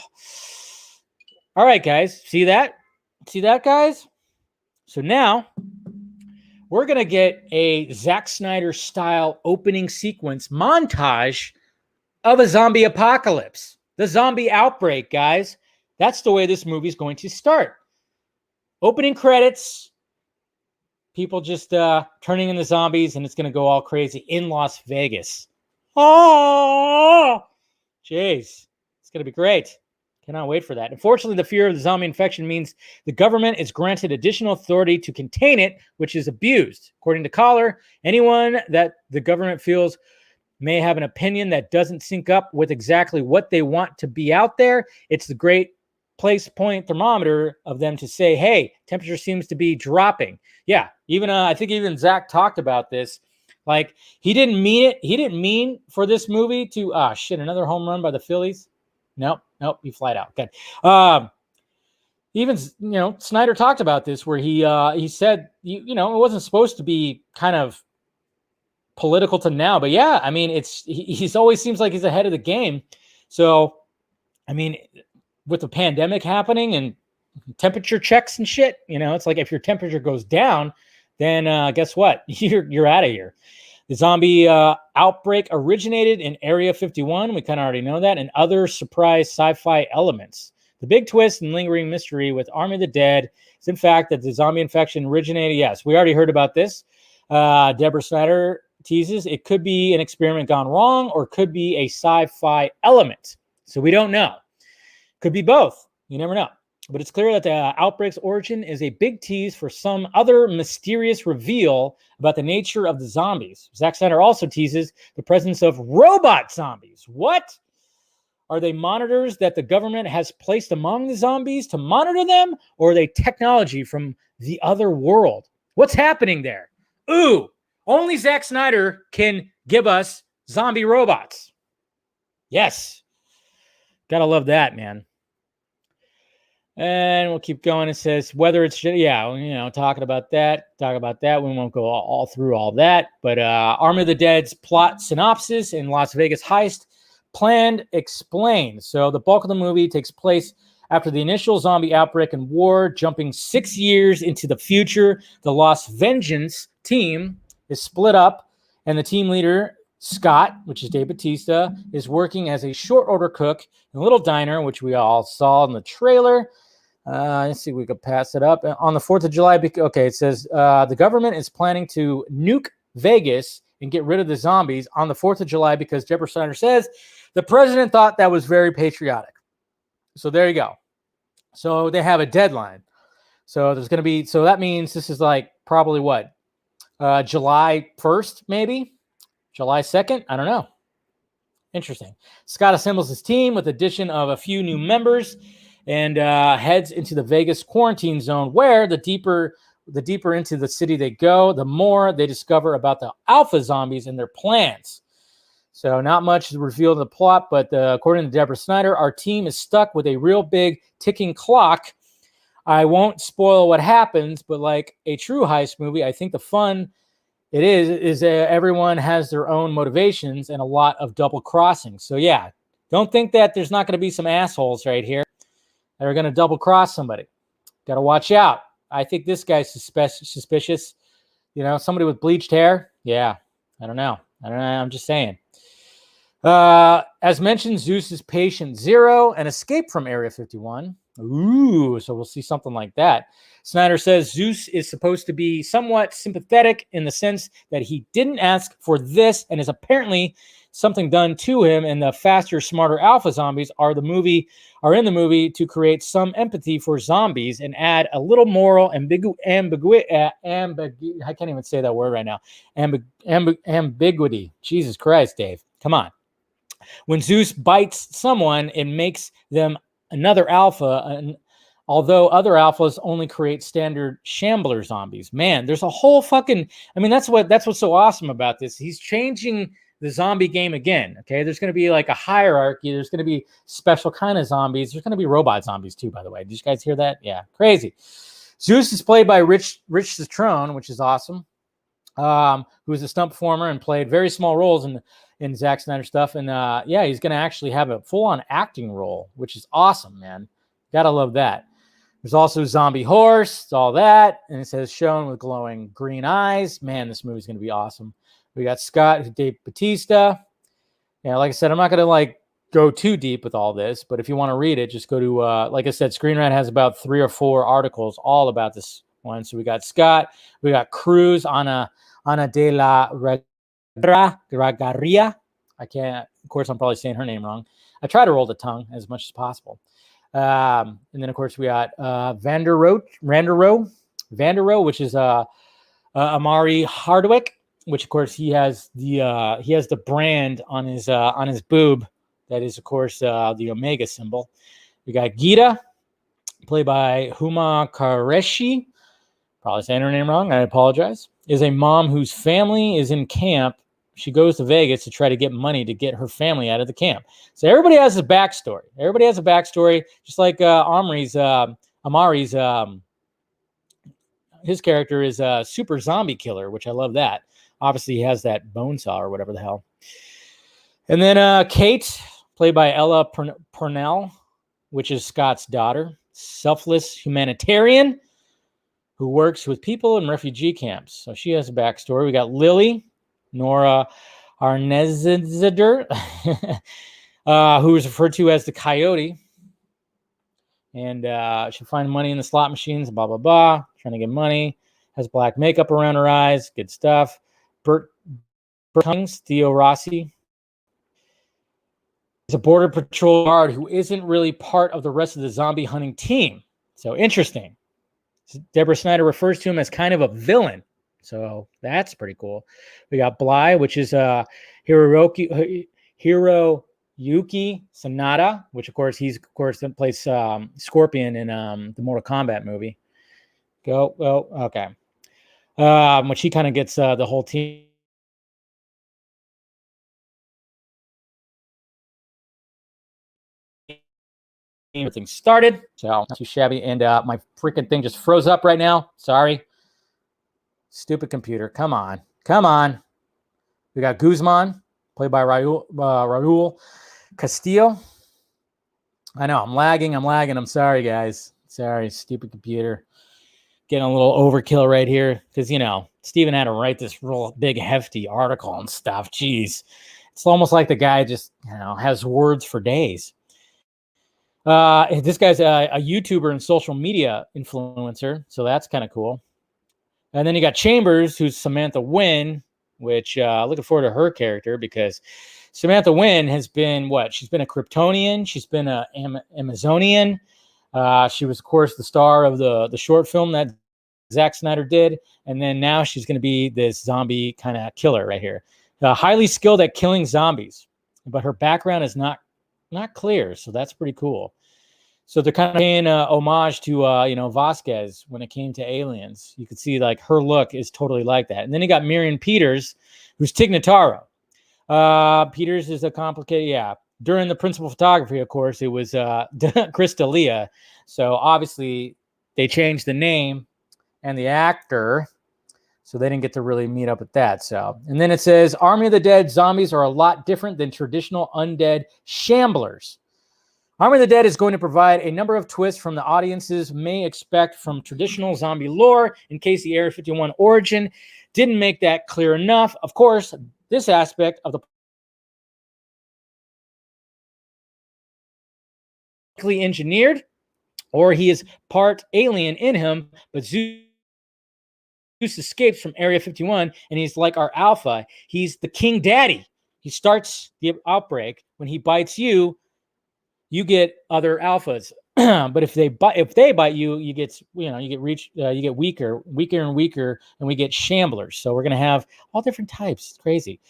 right, guys. See that? See that, guys? So now we're going to get a Zack Snyder style opening sequence montage of a zombie apocalypse. The zombie outbreak, guys. That's the way this movie is going to start. Opening credits, people just turning into zombies, and it's going to go all crazy in Las Vegas. Oh, jeez. It's going to be great. Cannot wait for that. Unfortunately, the fear of the zombie infection means the government is granted additional authority to contain it, which is abused. According to Collar, anyone that the government feels may have an opinion that doesn't sync up with exactly what they want to be out there. It's the great place point thermometer of them to say, hey, temperature seems to be dropping. Yeah, even I think even Zach talked about this. Like, he didn't mean it. He didn't mean for this movie to another home run by the Phillies. Nope, he flied out. Good. Even Snyder talked about this, where he said it wasn't supposed to be kind of political to now, but yeah, I mean, he's always seems like he's ahead of the game. So I mean, with the pandemic happening and temperature checks and shit, it's like if your temperature goes down, then guess what? You're out of here. The zombie outbreak originated in Area 51. We kind of already know that, and other surprise sci-fi elements. The big twist and lingering mystery with Army of the Dead is, in fact, that the zombie infection originated. Yes, we already heard about this. Deborah Snyder teases it could be an experiment gone wrong, or could be a sci-fi element. So we don't know. Could be both. You never know. But it's clear that the outbreak's origin is a big tease for some other mysterious reveal about the nature of the zombies. Zack Snyder also teases the presence of robot zombies. What? Are they monitors that the government has placed among the zombies to monitor them? Or are they technology from the other world? What's happening there? Ooh, only Zack Snyder can give us zombie robots. Yes. Gotta love that, man. And we'll keep going. It says whether it's, talking about that. We won't go all through all that. But Army of the Dead's plot synopsis in Las Vegas heist planned explained. So the bulk of the movie takes place after the initial zombie outbreak and war, jumping 6 years into the future. The Los Vengeance team is split up, and the team leader, Scott, which is Dave Bautista, is working as a short order cook in a little diner, which we all saw in the trailer. Let's see if we could pass it up. On the 4th of July, it says the government is planning to nuke Vegas and get rid of the zombies on the 4th of July because Deborah Snyder says the president thought that was very patriotic. So there you go. So they have a deadline. So that means this is like probably what? July 1st, maybe? July 2nd? I don't know. Interesting. Scott assembles his team with the addition of a few new members and heads into the Vegas quarantine zone, where the deeper into the city they go, the more they discover about the alpha zombies and their plans. So not much is revealed in the plot, but according to Deborah Snyder, our team is stuck with a real big ticking clock. I won't spoil what happens, but like a true heist movie, I think the fun it is everyone has their own motivations and a lot of double crossing. So yeah, don't think that there's not going to be some assholes right here that are going to double cross somebody. Got to watch out. I think this guy's suspicious. You know, somebody with bleached hair. Yeah, I don't know. I'm just saying. As mentioned, Zeus is patient zero and escaped from Area 51. Ooh, so we'll see something like that. Snyder says Zeus is supposed to be somewhat sympathetic in the sense that he didn't ask for this and is apparently something done to him, and the faster, smarter alpha zombies are in the movie to create some empathy for zombies and add a little moral ambiguity. I can't even say that word right now. Ambiguity. Jesus Christ, Dave. Come on. When Zeus bites someone, it makes them another alpha, and although other alphas only create standard shambler zombies. Man, there's a whole fucking, I mean, that's what's so awesome about this. He's changing the zombie game again. Okay, there's going to be like a hierarchy. There's going to be special kind of zombies. There's going to be robot zombies too, by the way. Did you guys hear that? Yeah, crazy. Zeus is played by Rich Citrone, which is awesome. Who is a stunt performer and played very small roles in Zack Snyder stuff. And yeah, he's going to actually have a full-on acting role, which is awesome, man. Gotta love that. There's also Zombie Horse, all that. And it says shown with glowing green eyes. Man, this movie's going to be awesome. We got Scott, Dave Bautista. Yeah, like I said, I'm not going to like go too deep with all this, but if you want to read it, just go to, like I said, Screen Rant has about 3 or 4 articles all about this one. So we got Scott, we got Cruz, Ana de la Ragaria. I can't, of course, I'm probably saying her name wrong. I try to roll the tongue as much as possible. And then, of course, we got Vanderow, which is Amari Hardwick, which, of course, he has the brand on his boob. That is, of course, the Omega symbol. We got Gita, played by Huma Qureshi. Probably saying her name wrong. I apologize. Is a mom whose family is in camp. She goes to Vegas to try to get money to get her family out of the camp. So everybody has a backstory. Just like Amari's, his character is a super zombie killer, which I love that. Obviously, he has that bone saw or whatever the hell. And then Kate, played by Ella Purnell, which is Scott's daughter. Selfless humanitarian who works with people in refugee camps. So she has a backstory. We got Lily, Nora Arnezider, who is referred to as the Coyote. And she'll find money in the slot machines, blah, blah, blah, trying to get money. Has black makeup around her eyes. Good stuff. Bert Tongues, Theo Rossi. He's a border patrol guard who isn't really part of the rest of the zombie hunting team. So interesting. Deborah Snyder refers to him as kind of a villain. So that's pretty cool. We got Bly, which is Hiroyuki Sanada, which of course plays Scorpion in the Mortal Kombat movie. Okay. Which he kind of gets the whole team. Everything started, so not too shabby. And my freaking thing just froze up right now. Sorry. Stupid computer. Come on. We got Guzman, played by Raul Castillo. I know, I'm lagging. I'm sorry, guys. Sorry, stupid computer. Getting a little overkill right here. Because, Steven had to write this real big, hefty article and stuff. Jeez. It's almost like the guy just, has words for days. This guy's a YouTuber and social media influencer, so that's kind of cool. And then you got Chambers, who's Samantha Wynn, which looking forward to her character because Samantha Wynn has been she's been a Kryptonian, she's been a Amazonian. She was, of course, the star of the short film that Zack Snyder did, and then now she's going to be this zombie kind of killer right here. Highly skilled at killing zombies, but her background is not clear, so that's pretty cool. So they're kind of paying homage to Vasquez when it came to Aliens. You could see like her look is totally like that. And then you got Miriam Peters, who's Tig Notaro. Peters is a complicated, yeah. During the principal photography, of course, it was Chris D'Elia. So obviously they changed the name and the actor, so they didn't get to really meet up with that. So, and then it says, Army of the Dead zombies are a lot different than traditional undead shamblers. Army of the Dead is going to provide a number of twists from the audiences may expect from traditional zombie lore, in case the Area 51 origin didn't make that clear enough. Of course, this aspect of the engineered, or he is part alien in him, but Zeus escapes from Area 51 and he's like our alpha. He's the king daddy. He starts the outbreak. When he bites you, you get other alphas. But if they bite you, you get weaker and weaker, and we get shamblers. So we're gonna have all different types. It's crazy.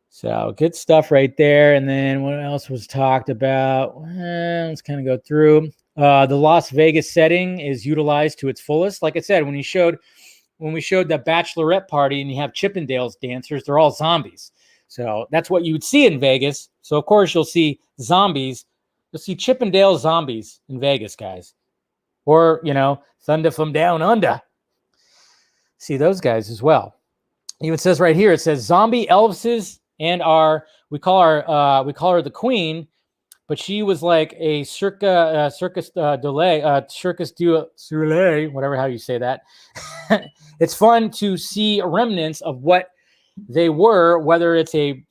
So good stuff right there. And then what else was talked about? Let's kind of go through. The Las Vegas setting is utilized to its fullest. Like I said, when we showed the bachelorette party and you have Chippendales dancers, they're all zombies. So that's what you would see in Vegas. So of course you'll see zombies. You'll see Chippendale zombies in Vegas, guys. Or, Thunder from Down Under. See those guys as well. Even says right here, it says zombie Elvises and we call her the queen, but she was like a circus du Soleil, whatever how you say that. It's fun to see remnants of what they were, whether it's a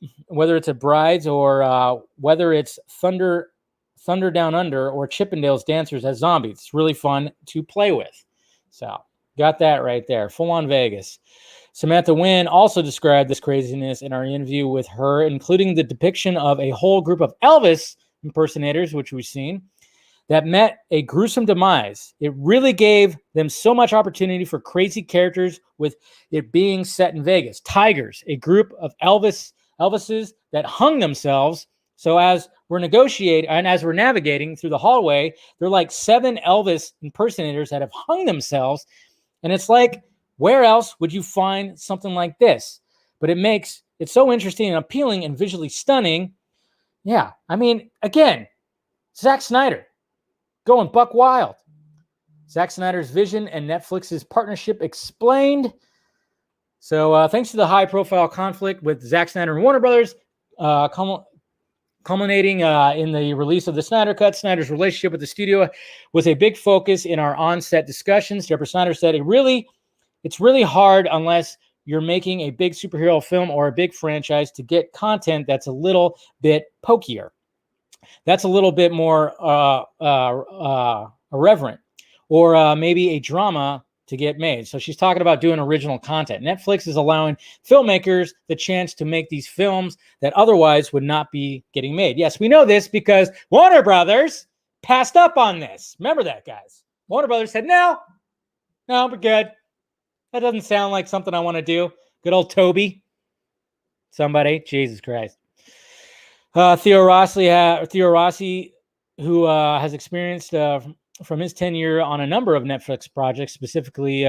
brides or whether it's Thunder Down Under or Chippendales dancers as zombies. It's really fun to play with. So got that right there. Full on Vegas. Samantha Wynn also described this craziness in our interview with her, including the depiction of a whole group of Elvis impersonators, which we've seen, that met a gruesome demise. It really gave them so much opportunity for crazy characters with it being set in Vegas. Tigers, a group of Elvises that hung themselves. So as we're negotiating and as we're navigating through the hallway, they're like 7 Elvis impersonators that have hung themselves. And it's like, where else would you find something like this? But it makes it so interesting and appealing and visually stunning. Yeah, I mean, again, Zack Snyder going buck wild. Zack Snyder's vision and Netflix's partnership explained. So thanks to the high-profile conflict with Zack Snyder and Warner Brothers, culminating in the release of the Snyder Cut, Snyder's relationship with the studio was a big focus in our on-set discussions. Deborah Snyder said, it's really hard unless you're making a big superhero film or a big franchise to get content that's a little bit pokier. That's a little bit more irreverent, or maybe a drama to get made. So she's talking about doing original content. Netflix is allowing filmmakers the chance to make these films that otherwise would not be getting made. Yes, we know this because Warner Brothers passed up on this. Remember that, guys. Warner Brothers said, no, we're good. That doesn't sound like something I want to do. Good old Toby. Somebody. Jesus Christ. Theo Rossi, who has experienced from his tenure on a number of Netflix projects, specifically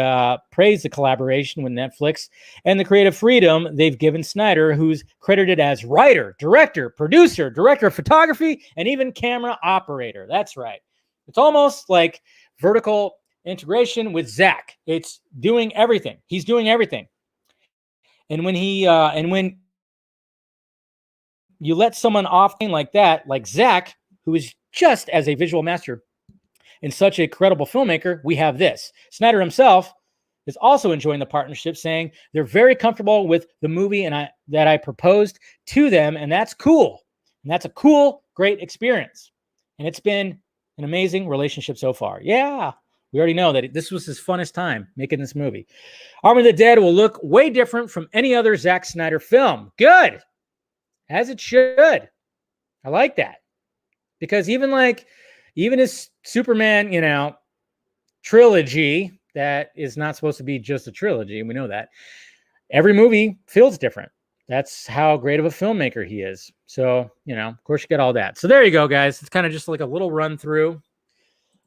praised the collaboration with Netflix and the creative freedom they've given Snyder, who's credited as writer, director, producer, director of photography, and even camera operator. That's right. It's almost like vertical integration with Zack. It's doing everything. He's doing everything. And when when you let someone off like that, like Zack, who is just as a visual master and such a credible filmmaker, we have this. Snyder himself is also enjoying the partnership, saying they're very comfortable with the movie that I proposed to them, and that's cool. And that's a cool, great experience. And it's been an amazing relationship so far. Yeah. We already know that this was his funnest time making this movie. Army of the Dead will look way different from any other Zack Snyder film. Good. As it should. I like that. Because even his Superman, trilogy that is not supposed to be just a trilogy, and we know that. Every movie feels different. That's how great of a filmmaker he is. So, of course you get all that. So there you go, guys. It's kind of just like a little run through.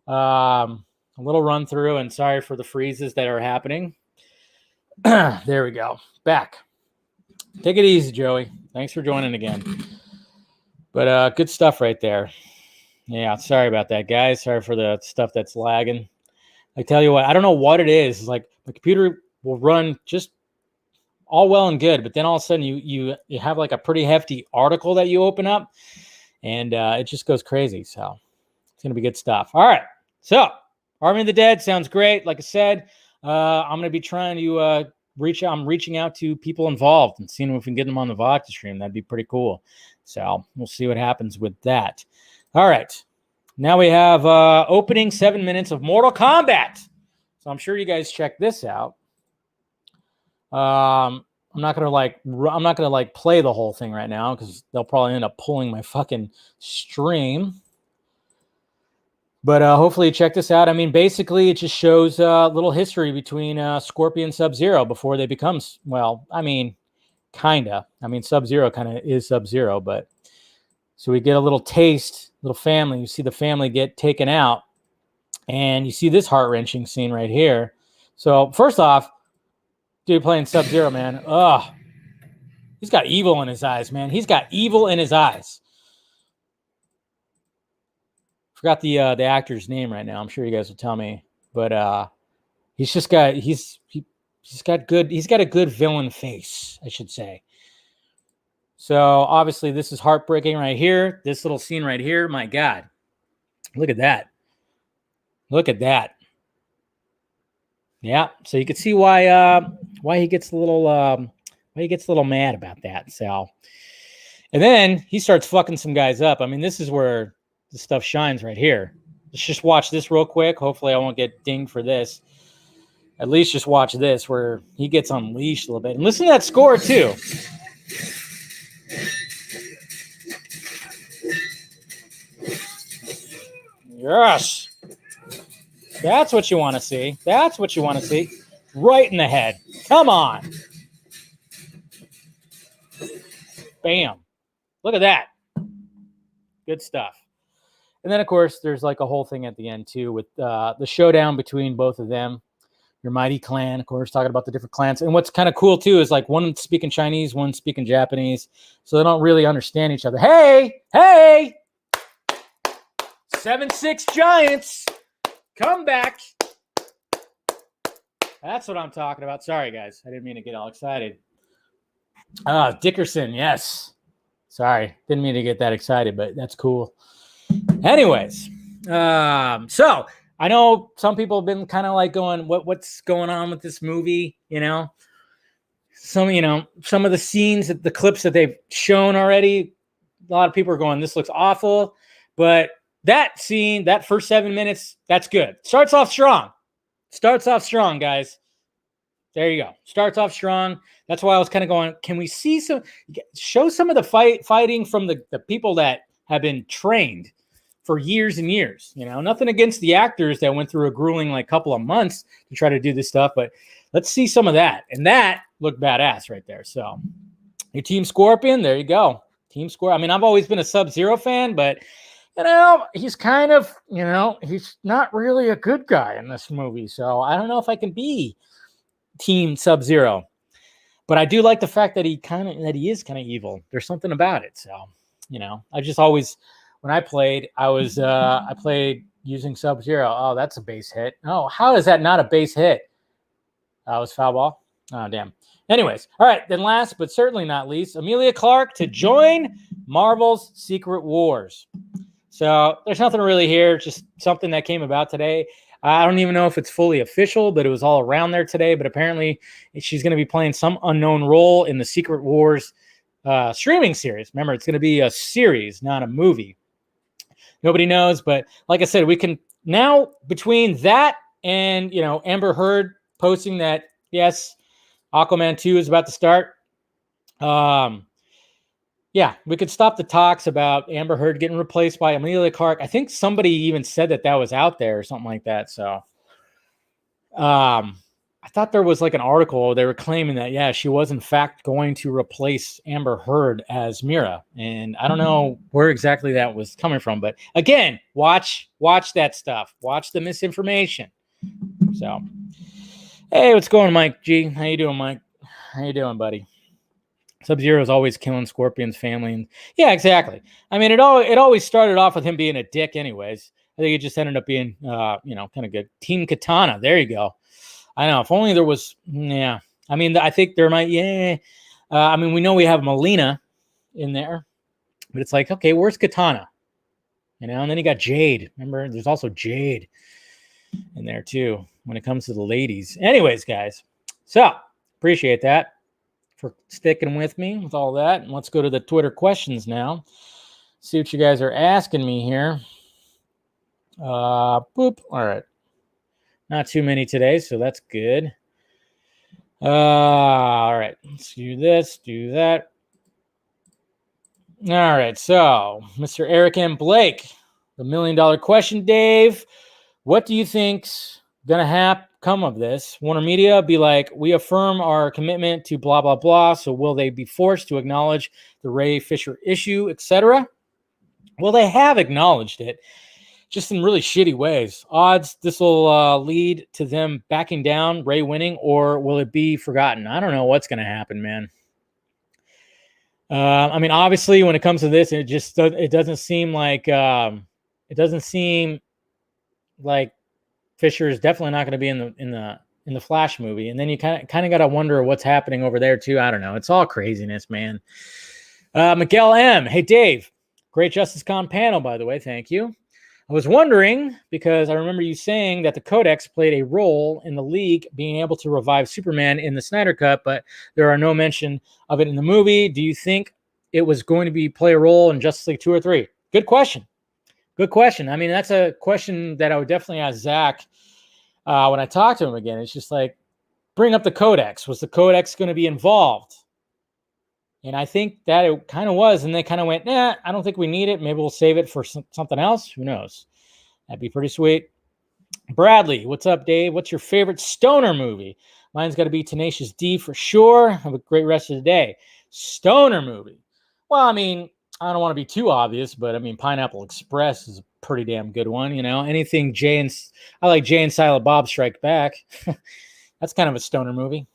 And sorry for the freezes that are happening. There we go. Back. Take it easy, Joey. Thanks for joining again. But good stuff right there. Yeah, sorry about that, guys. Sorry for the stuff that's lagging. I tell you what, I don't know what it is. It's like the computer will run just all well and good, but then all of a sudden you have like a pretty hefty article that you open up, and it just goes crazy. So it's gonna be good stuff. All right, so Army of the Dead sounds great. Like I said, I'm gonna be trying to reach out. I'm reaching out to people involved and seeing if we can get them on the Vodka stream. That'd be pretty cool. So we'll see what happens with that. All right, now we have opening 7 minutes of Mortal Kombat. So I'm sure you guys check this out. I'm not gonna play the whole thing right now because they'll probably end up pulling my fucking stream. But hopefully you check this out. I mean, basically it just shows a little history between Scorpion and Sub-Zero before they become, well, I mean, kinda. I mean, Sub-Zero kind of is Sub-Zero, but so we get a little taste, little family. You see the family get taken out, and you see this heart-wrenching scene right here. So first off, dude playing Sub-Zero, man. Ugh. He's got evil in his eyes, man. He's got evil in his eyes. Forgot the actor's name right now. I'm sure you guys will tell me. But he's got a good villain face, I should say. So obviously this is heartbreaking right here. This little scene right here, my God. Look at that. Look at that. Yeah, so you can see why he gets a little mad about that. So, and then he starts fucking some guys up. I mean, this is where the stuff shines right here. Let's just watch this real quick. Hopefully, I won't get dinged for this. At least just watch this where he gets unleashed a little bit. And listen to that score too. Yes. That's what you want to see. That's what you want to see. Right in the head. Come on. Bam. Look at that. Good stuff. And then, of course, there's like a whole thing at the end, too, with the showdown between both of them. Your mighty clan, of course, talking about the different clans. And what's kind of cool, too, is like one speaking Chinese, one speaking Japanese. So they don't really understand each other. Hey, hey. 7-6 Giants. Come back. That's what I'm talking about. Sorry, guys. I didn't mean to get all excited. Dickerson, yes. Sorry. Didn't mean to get that excited, but that's cool. Anyways, so I know some people have been kind of like going, what's going on with this movie? You know, some of the scenes, the clips that they've shown already, a lot of people are going, this looks awful. But that scene, that first 7 minutes, that's good. Starts off strong. Starts off strong, guys. There you go. Starts off strong. That's why I was kind of going, can we see show some of the fighting from the people that have been trained for years and years. You know, nothing against the actors that went through a grueling like couple of months to try to do this stuff, but let's see some of that. And that looked badass right there. So your Team Scorpion, there you go. Team Scorpion. I mean, I've always been a Sub-Zero fan, but you know, he's kind of, he's not really a good guy in this movie. So I don't know if I can be Team Sub-Zero. But I do like the fact that he is kind of evil. There's something about it. So, I just always, when I played, I played using Sub-Zero. Oh, that's a base hit. Oh, how is that not a base hit? That was foul ball. Oh, damn. Anyways, all right. Then last but certainly not least, Emilia Clarke to join Marvel's Secret Wars. So there's nothing really here, just something that came about today. I don't even know if it's fully official, but it was all around there today. But apparently she's going to be playing some unknown role in the Secret Wars streaming series. Remember, it's going to be a series, not a movie. Nobody knows. But like I said, we can now, between that and, Amber Heard posting that, yes, Aquaman 2 is about to start. Yeah, we could stop the talks about Amber Heard getting replaced by Emilia Clarke. I think somebody even said that was out there or something like that. So I thought there was like an article. They were claiming that, yeah, she was in fact going to replace Amber Heard as Mira. And I don't know where exactly that was coming from. But again, watch that stuff. Watch the misinformation. So, hey, what's going on, Mike G? How you doing, Mike? How you doing, buddy? Sub-Zero is always killing Scorpion's family. And yeah, exactly. I mean, it always started off with him being a dick anyways. I think it just ended up being, kind of good. Team Katana. There you go. I know. If only there was, yeah. I mean, I think there might, yeah. I mean, we know we have Melina in there, but it's like, okay, where's Katana? And then you got Jade. Remember, there's also Jade in there too when it comes to the ladies. Anyways, guys, so appreciate that for sticking with me with all that. And let's go to the Twitter questions now. See what you guys are asking me here. Boop. All right. Not too many today, so that's good. All right. Let's do this, do that. All right. So, Mr. Eric M. Blake, the $1 million question, Dave. What do you think's going to come of this? WarnerMedia be like, we affirm our commitment to blah, blah, blah. So will they be forced to acknowledge the Ray Fisher issue, etc.? Well, they have acknowledged it, just in really shitty ways. Odds this will lead to them backing down, Ray winning, or will it be forgotten? I don't know what's going to happen, man. I mean, obviously, when it comes to this, it doesn't seem like Fisher is definitely not going to be in the Flash movie. And then you kind of got to wonder what's happening over there too. I don't know. It's all craziness, man. Miguel M. Hey, Dave. Great Justice Con panel, by the way. Thank you. I was wondering, because I remember you saying that the Codex played a role in the League being able to revive Superman in the Snyder Cut, but there are no mention of it in the movie. Do you think it was going to play a role in Justice League 2 or 3? Good question. Good question. I mean, that's a question that I would definitely ask Zach when I talk to him again. It's just like, bring up the Codex. Was the Codex going to be involved? And I think that it kind of was. And they kind of went, nah, I don't think we need it. Maybe we'll save it for something else. Who knows? That'd be pretty sweet. Bradley, what's up, Dave? What's your favorite stoner movie? Mine's got to be Tenacious D for sure. Have a great rest of the day. Stoner movie. Well, I mean, I don't want to be too obvious, but I mean, Pineapple Express is a pretty damn good one. Anything I like Jay and Silent Bob Strike Back. That's kind of a stoner movie.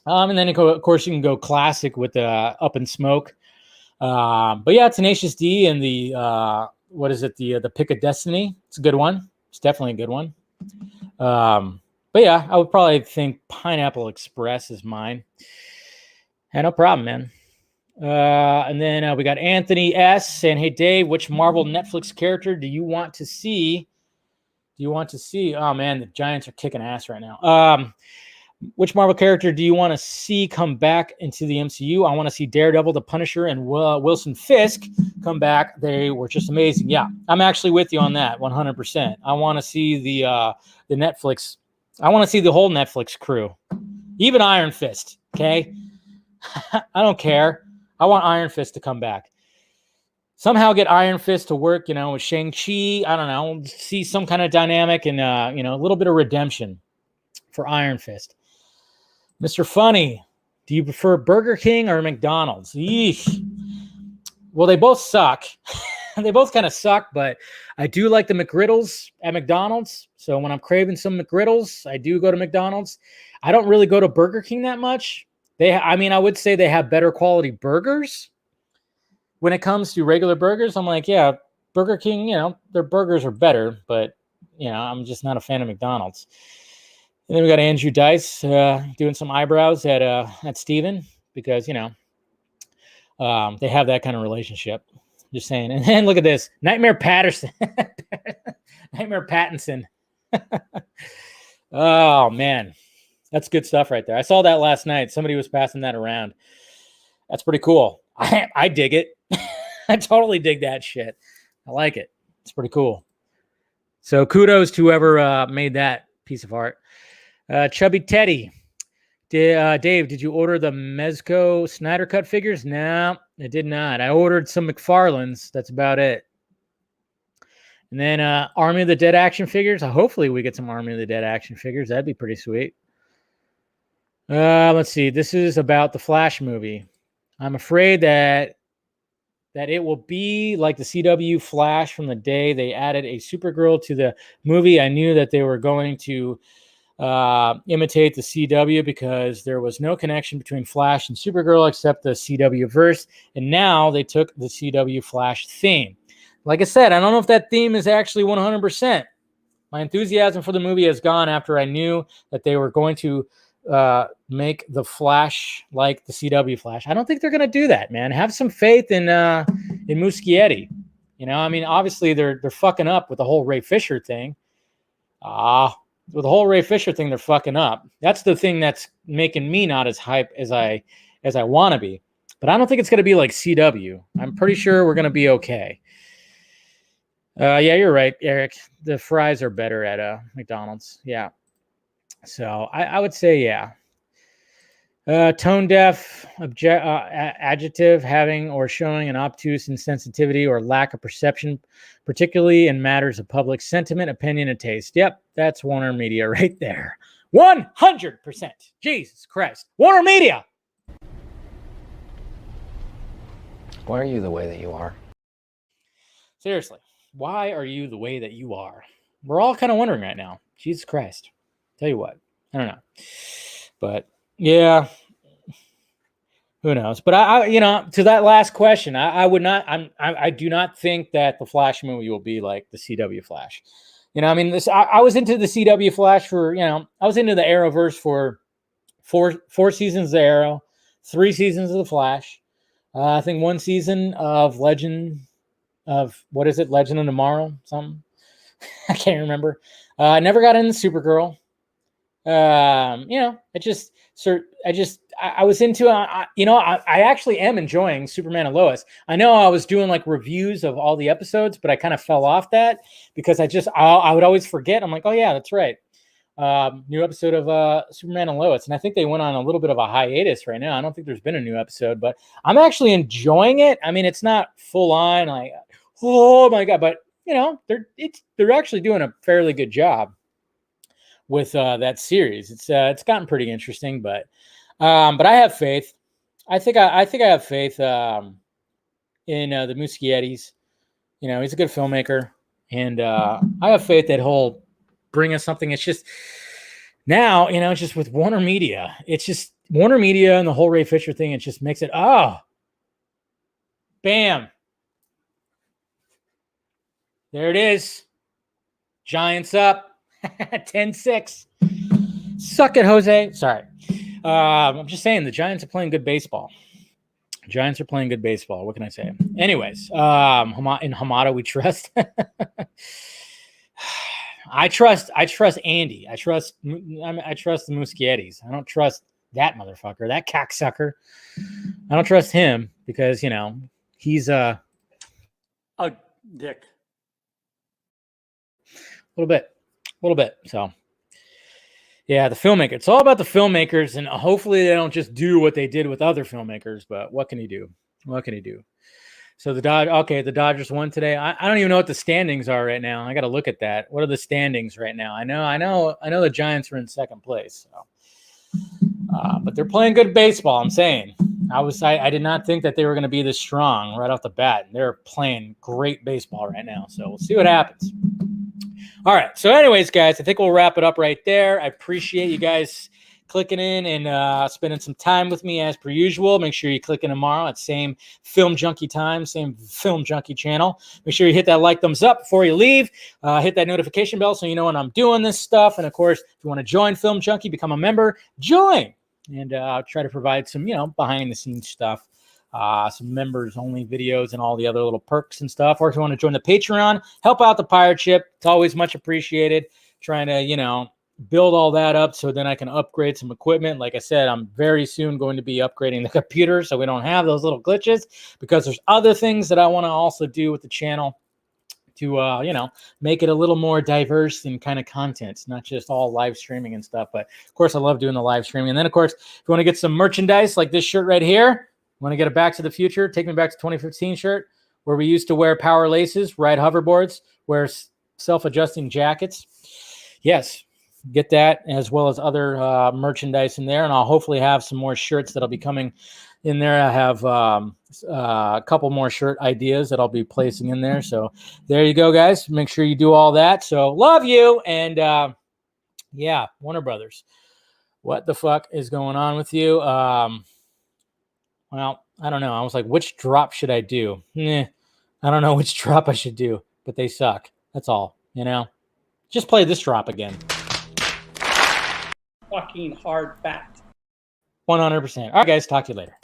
And then, of course, you can go classic with Up in Smoke. But yeah, Tenacious D and the the Pick of Destiny. It's a good one. It's definitely a good one. But yeah, I would probably think Pineapple Express is mine. Yeah, no problem, man. And then we got Anthony S. saying, hey, Dave, which Marvel Netflix character do you want to see? Oh, man, the Giants are kicking ass right now. Which Marvel character do you want to see come back into the MCU? I want to see Daredevil, the Punisher, and Wilson Fisk come back. They were just amazing. Yeah, I'm actually with you on that 100%. I want to see the Netflix. I want to see the whole Netflix crew, even Iron Fist. Okay, I don't care. I want Iron Fist to come back. Somehow get Iron Fist to work, with Shang-Chi. I don't know. See some kind of dynamic and, a little bit of redemption for Iron Fist. Mr. Funny, do you prefer Burger King or McDonald's? Eesh. Well, they both suck. They both kind of suck, but I do like the McGriddles at McDonald's. So when I'm craving some McGriddles, I do go to McDonald's. I don't really go to Burger King that much. I would say they have better quality burgers. When it comes to regular burgers, I'm like, yeah, Burger King, their burgers are better, but, I'm just not a fan of McDonald's. And then we got Andrew Dice doing some eyebrows at Steven because, they have that kind of relationship. Just saying. And then look at this. Nightmare Patterson. Nightmare Pattinson. Oh, man. That's good stuff right there. I saw that last night. Somebody was passing that around. That's pretty cool. I dig it. I totally dig that shit. I like it. It's pretty cool. So kudos to whoever made that piece of art. Chubby Teddy. Dave, did you order the Mezco Snyder Cut figures? No, I did not. I ordered some McFarlane's. That's about it. And then Army of the Dead action figures. Hopefully we get some Army of the Dead action figures. That'd be pretty sweet. Let's see. This is about the Flash movie. I'm afraid that it will be like the CW Flash from the day they added a Supergirl to the movie. I knew that they were going to imitate the CW because there was no connection between Flash and Supergirl except the CW verse. And now they took the CW Flash theme. Like I said, I don't know if that theme is actually 100%. My enthusiasm for the movie has gone after I knew that they were going to make the Flash like the CW Flash. I don't think they're going to do that, man. Have some faith in Muschietti. You know, I mean, obviously they're fucking up with the whole Ray Fisher thing. With the whole Ray Fisher thing, they're fucking up. That's the thing that's making me not as hype as I want to be. But I don't think it's going to be like CW. I'm pretty sure we're going to be okay. Yeah, you're right, Eric. The fries are better at McDonald's. Yeah. So I would say, yeah. Tone deaf, adjective, having or showing an obtuse insensitivity or lack of perception, particularly in matters of public sentiment, opinion, and taste. Yep, that's WarnerMedia right there. 100%. Jesus Christ. WarnerMedia. Why are you the way that you are? Seriously, why are you the way that you are? We're all kind of wondering right now. Jesus Christ. Tell you what, I don't know. But yeah, who knows? But I you know, to that last question, I would not. I do not think that the Flash movie will be like the CW Flash. You know, I mean, I was into the CW Flash for, you know, I was into the Arrowverse for four seasons of the Arrow, 3 seasons of the Flash. I think 1 season of Legend of, what is it? Legend of Tomorrow, something. I can't remember. I never got into Supergirl. You know, I was into, you know, I actually am enjoying Superman and Lois. I know I was doing like reviews of all the episodes, but I kind of fell off that because I would always forget. I'm like, oh yeah, that's right. New episode of Superman and Lois. And I think they went on a little bit of a hiatus right now. I don't think there's been a new episode, but I'm actually enjoying it. I mean, it's not full on like, oh my God, but you know, they're actually doing a fairly good job with that series. It's gotten pretty interesting, but I have faith. I think I have faith in the Muschiettis. You know, he's a good filmmaker, and I have faith that he'll bring us something. It's just now, you know, it's just with WarnerMedia. It's just WarnerMedia and the whole Ray Fisher thing. It just makes it bam. There it is. Giants up 10-6. Suck it, Jose. Sorry. I'm just saying the Giants are playing good baseball. Giants are playing good baseball. What can I say? Anyways, in Hamada we trust. I trust Andy. I trust the Muschiettis. I don't trust that motherfucker, that cocksucker. I don't trust him because, you know, he's a dick. A little bit. So yeah, the filmmaker. It's all about the filmmakers, and hopefully they don't just do what they did with other filmmakers. But what can he do? So the Dodgers won today. I don't even know what the standings are right now. I got to look at that. What are the standings right now? I know the Giants are in second place. So, but they're playing good baseball. I'm saying. I did not think that they were going to be this strong right off the bat. They're playing great baseball right now. So we'll see what happens. All right. So anyways, guys, I think we'll wrap it up right there. I appreciate you guys clicking in and spending some time with me as per usual. Make sure you click in tomorrow at same Film Junkie time, same Film Junkie channel. Make sure you hit that like, thumbs up before you leave. Hit that notification bell so you know when I'm doing this stuff. And of course, if you want to join Film Junkie, become a member, join. And I'll try to provide some, you know, behind the scenes stuff. Some members only videos and all the other little perks and stuff. Or if you want to join the Patreon, help out the pirate ship. It's always much appreciated. Trying to, you know, build all that up so then I can upgrade some equipment. Like I said, I'm very soon going to be upgrading the computer so we don't have those little glitches, because there's other things that I want to also do with the channel to, you know, make it a little more diverse in kind of content. It's not just all live streaming and stuff. But of course, I love doing the live streaming. And then, of course, if you want to get some merchandise like this shirt right here, want to get a Back to the Future, Take Me Back to 2015 shirt, where we used to wear power laces, ride hoverboards, wear self-adjusting jackets. Yes, get that as well as other merchandise in there. And I'll hopefully have some more shirts that'll be coming in there. I have a couple more shirt ideas that I'll be placing in there. So there you go, guys. Make sure you do all that. So love you. And yeah, Warner Brothers. What the fuck is going on with you? Well, I don't know. I was like, which drop should I do? I don't know which drop I should do, but they suck. That's all, you know? Just play this drop again. Fucking hard fact. 100%. All right, guys. Talk to you later.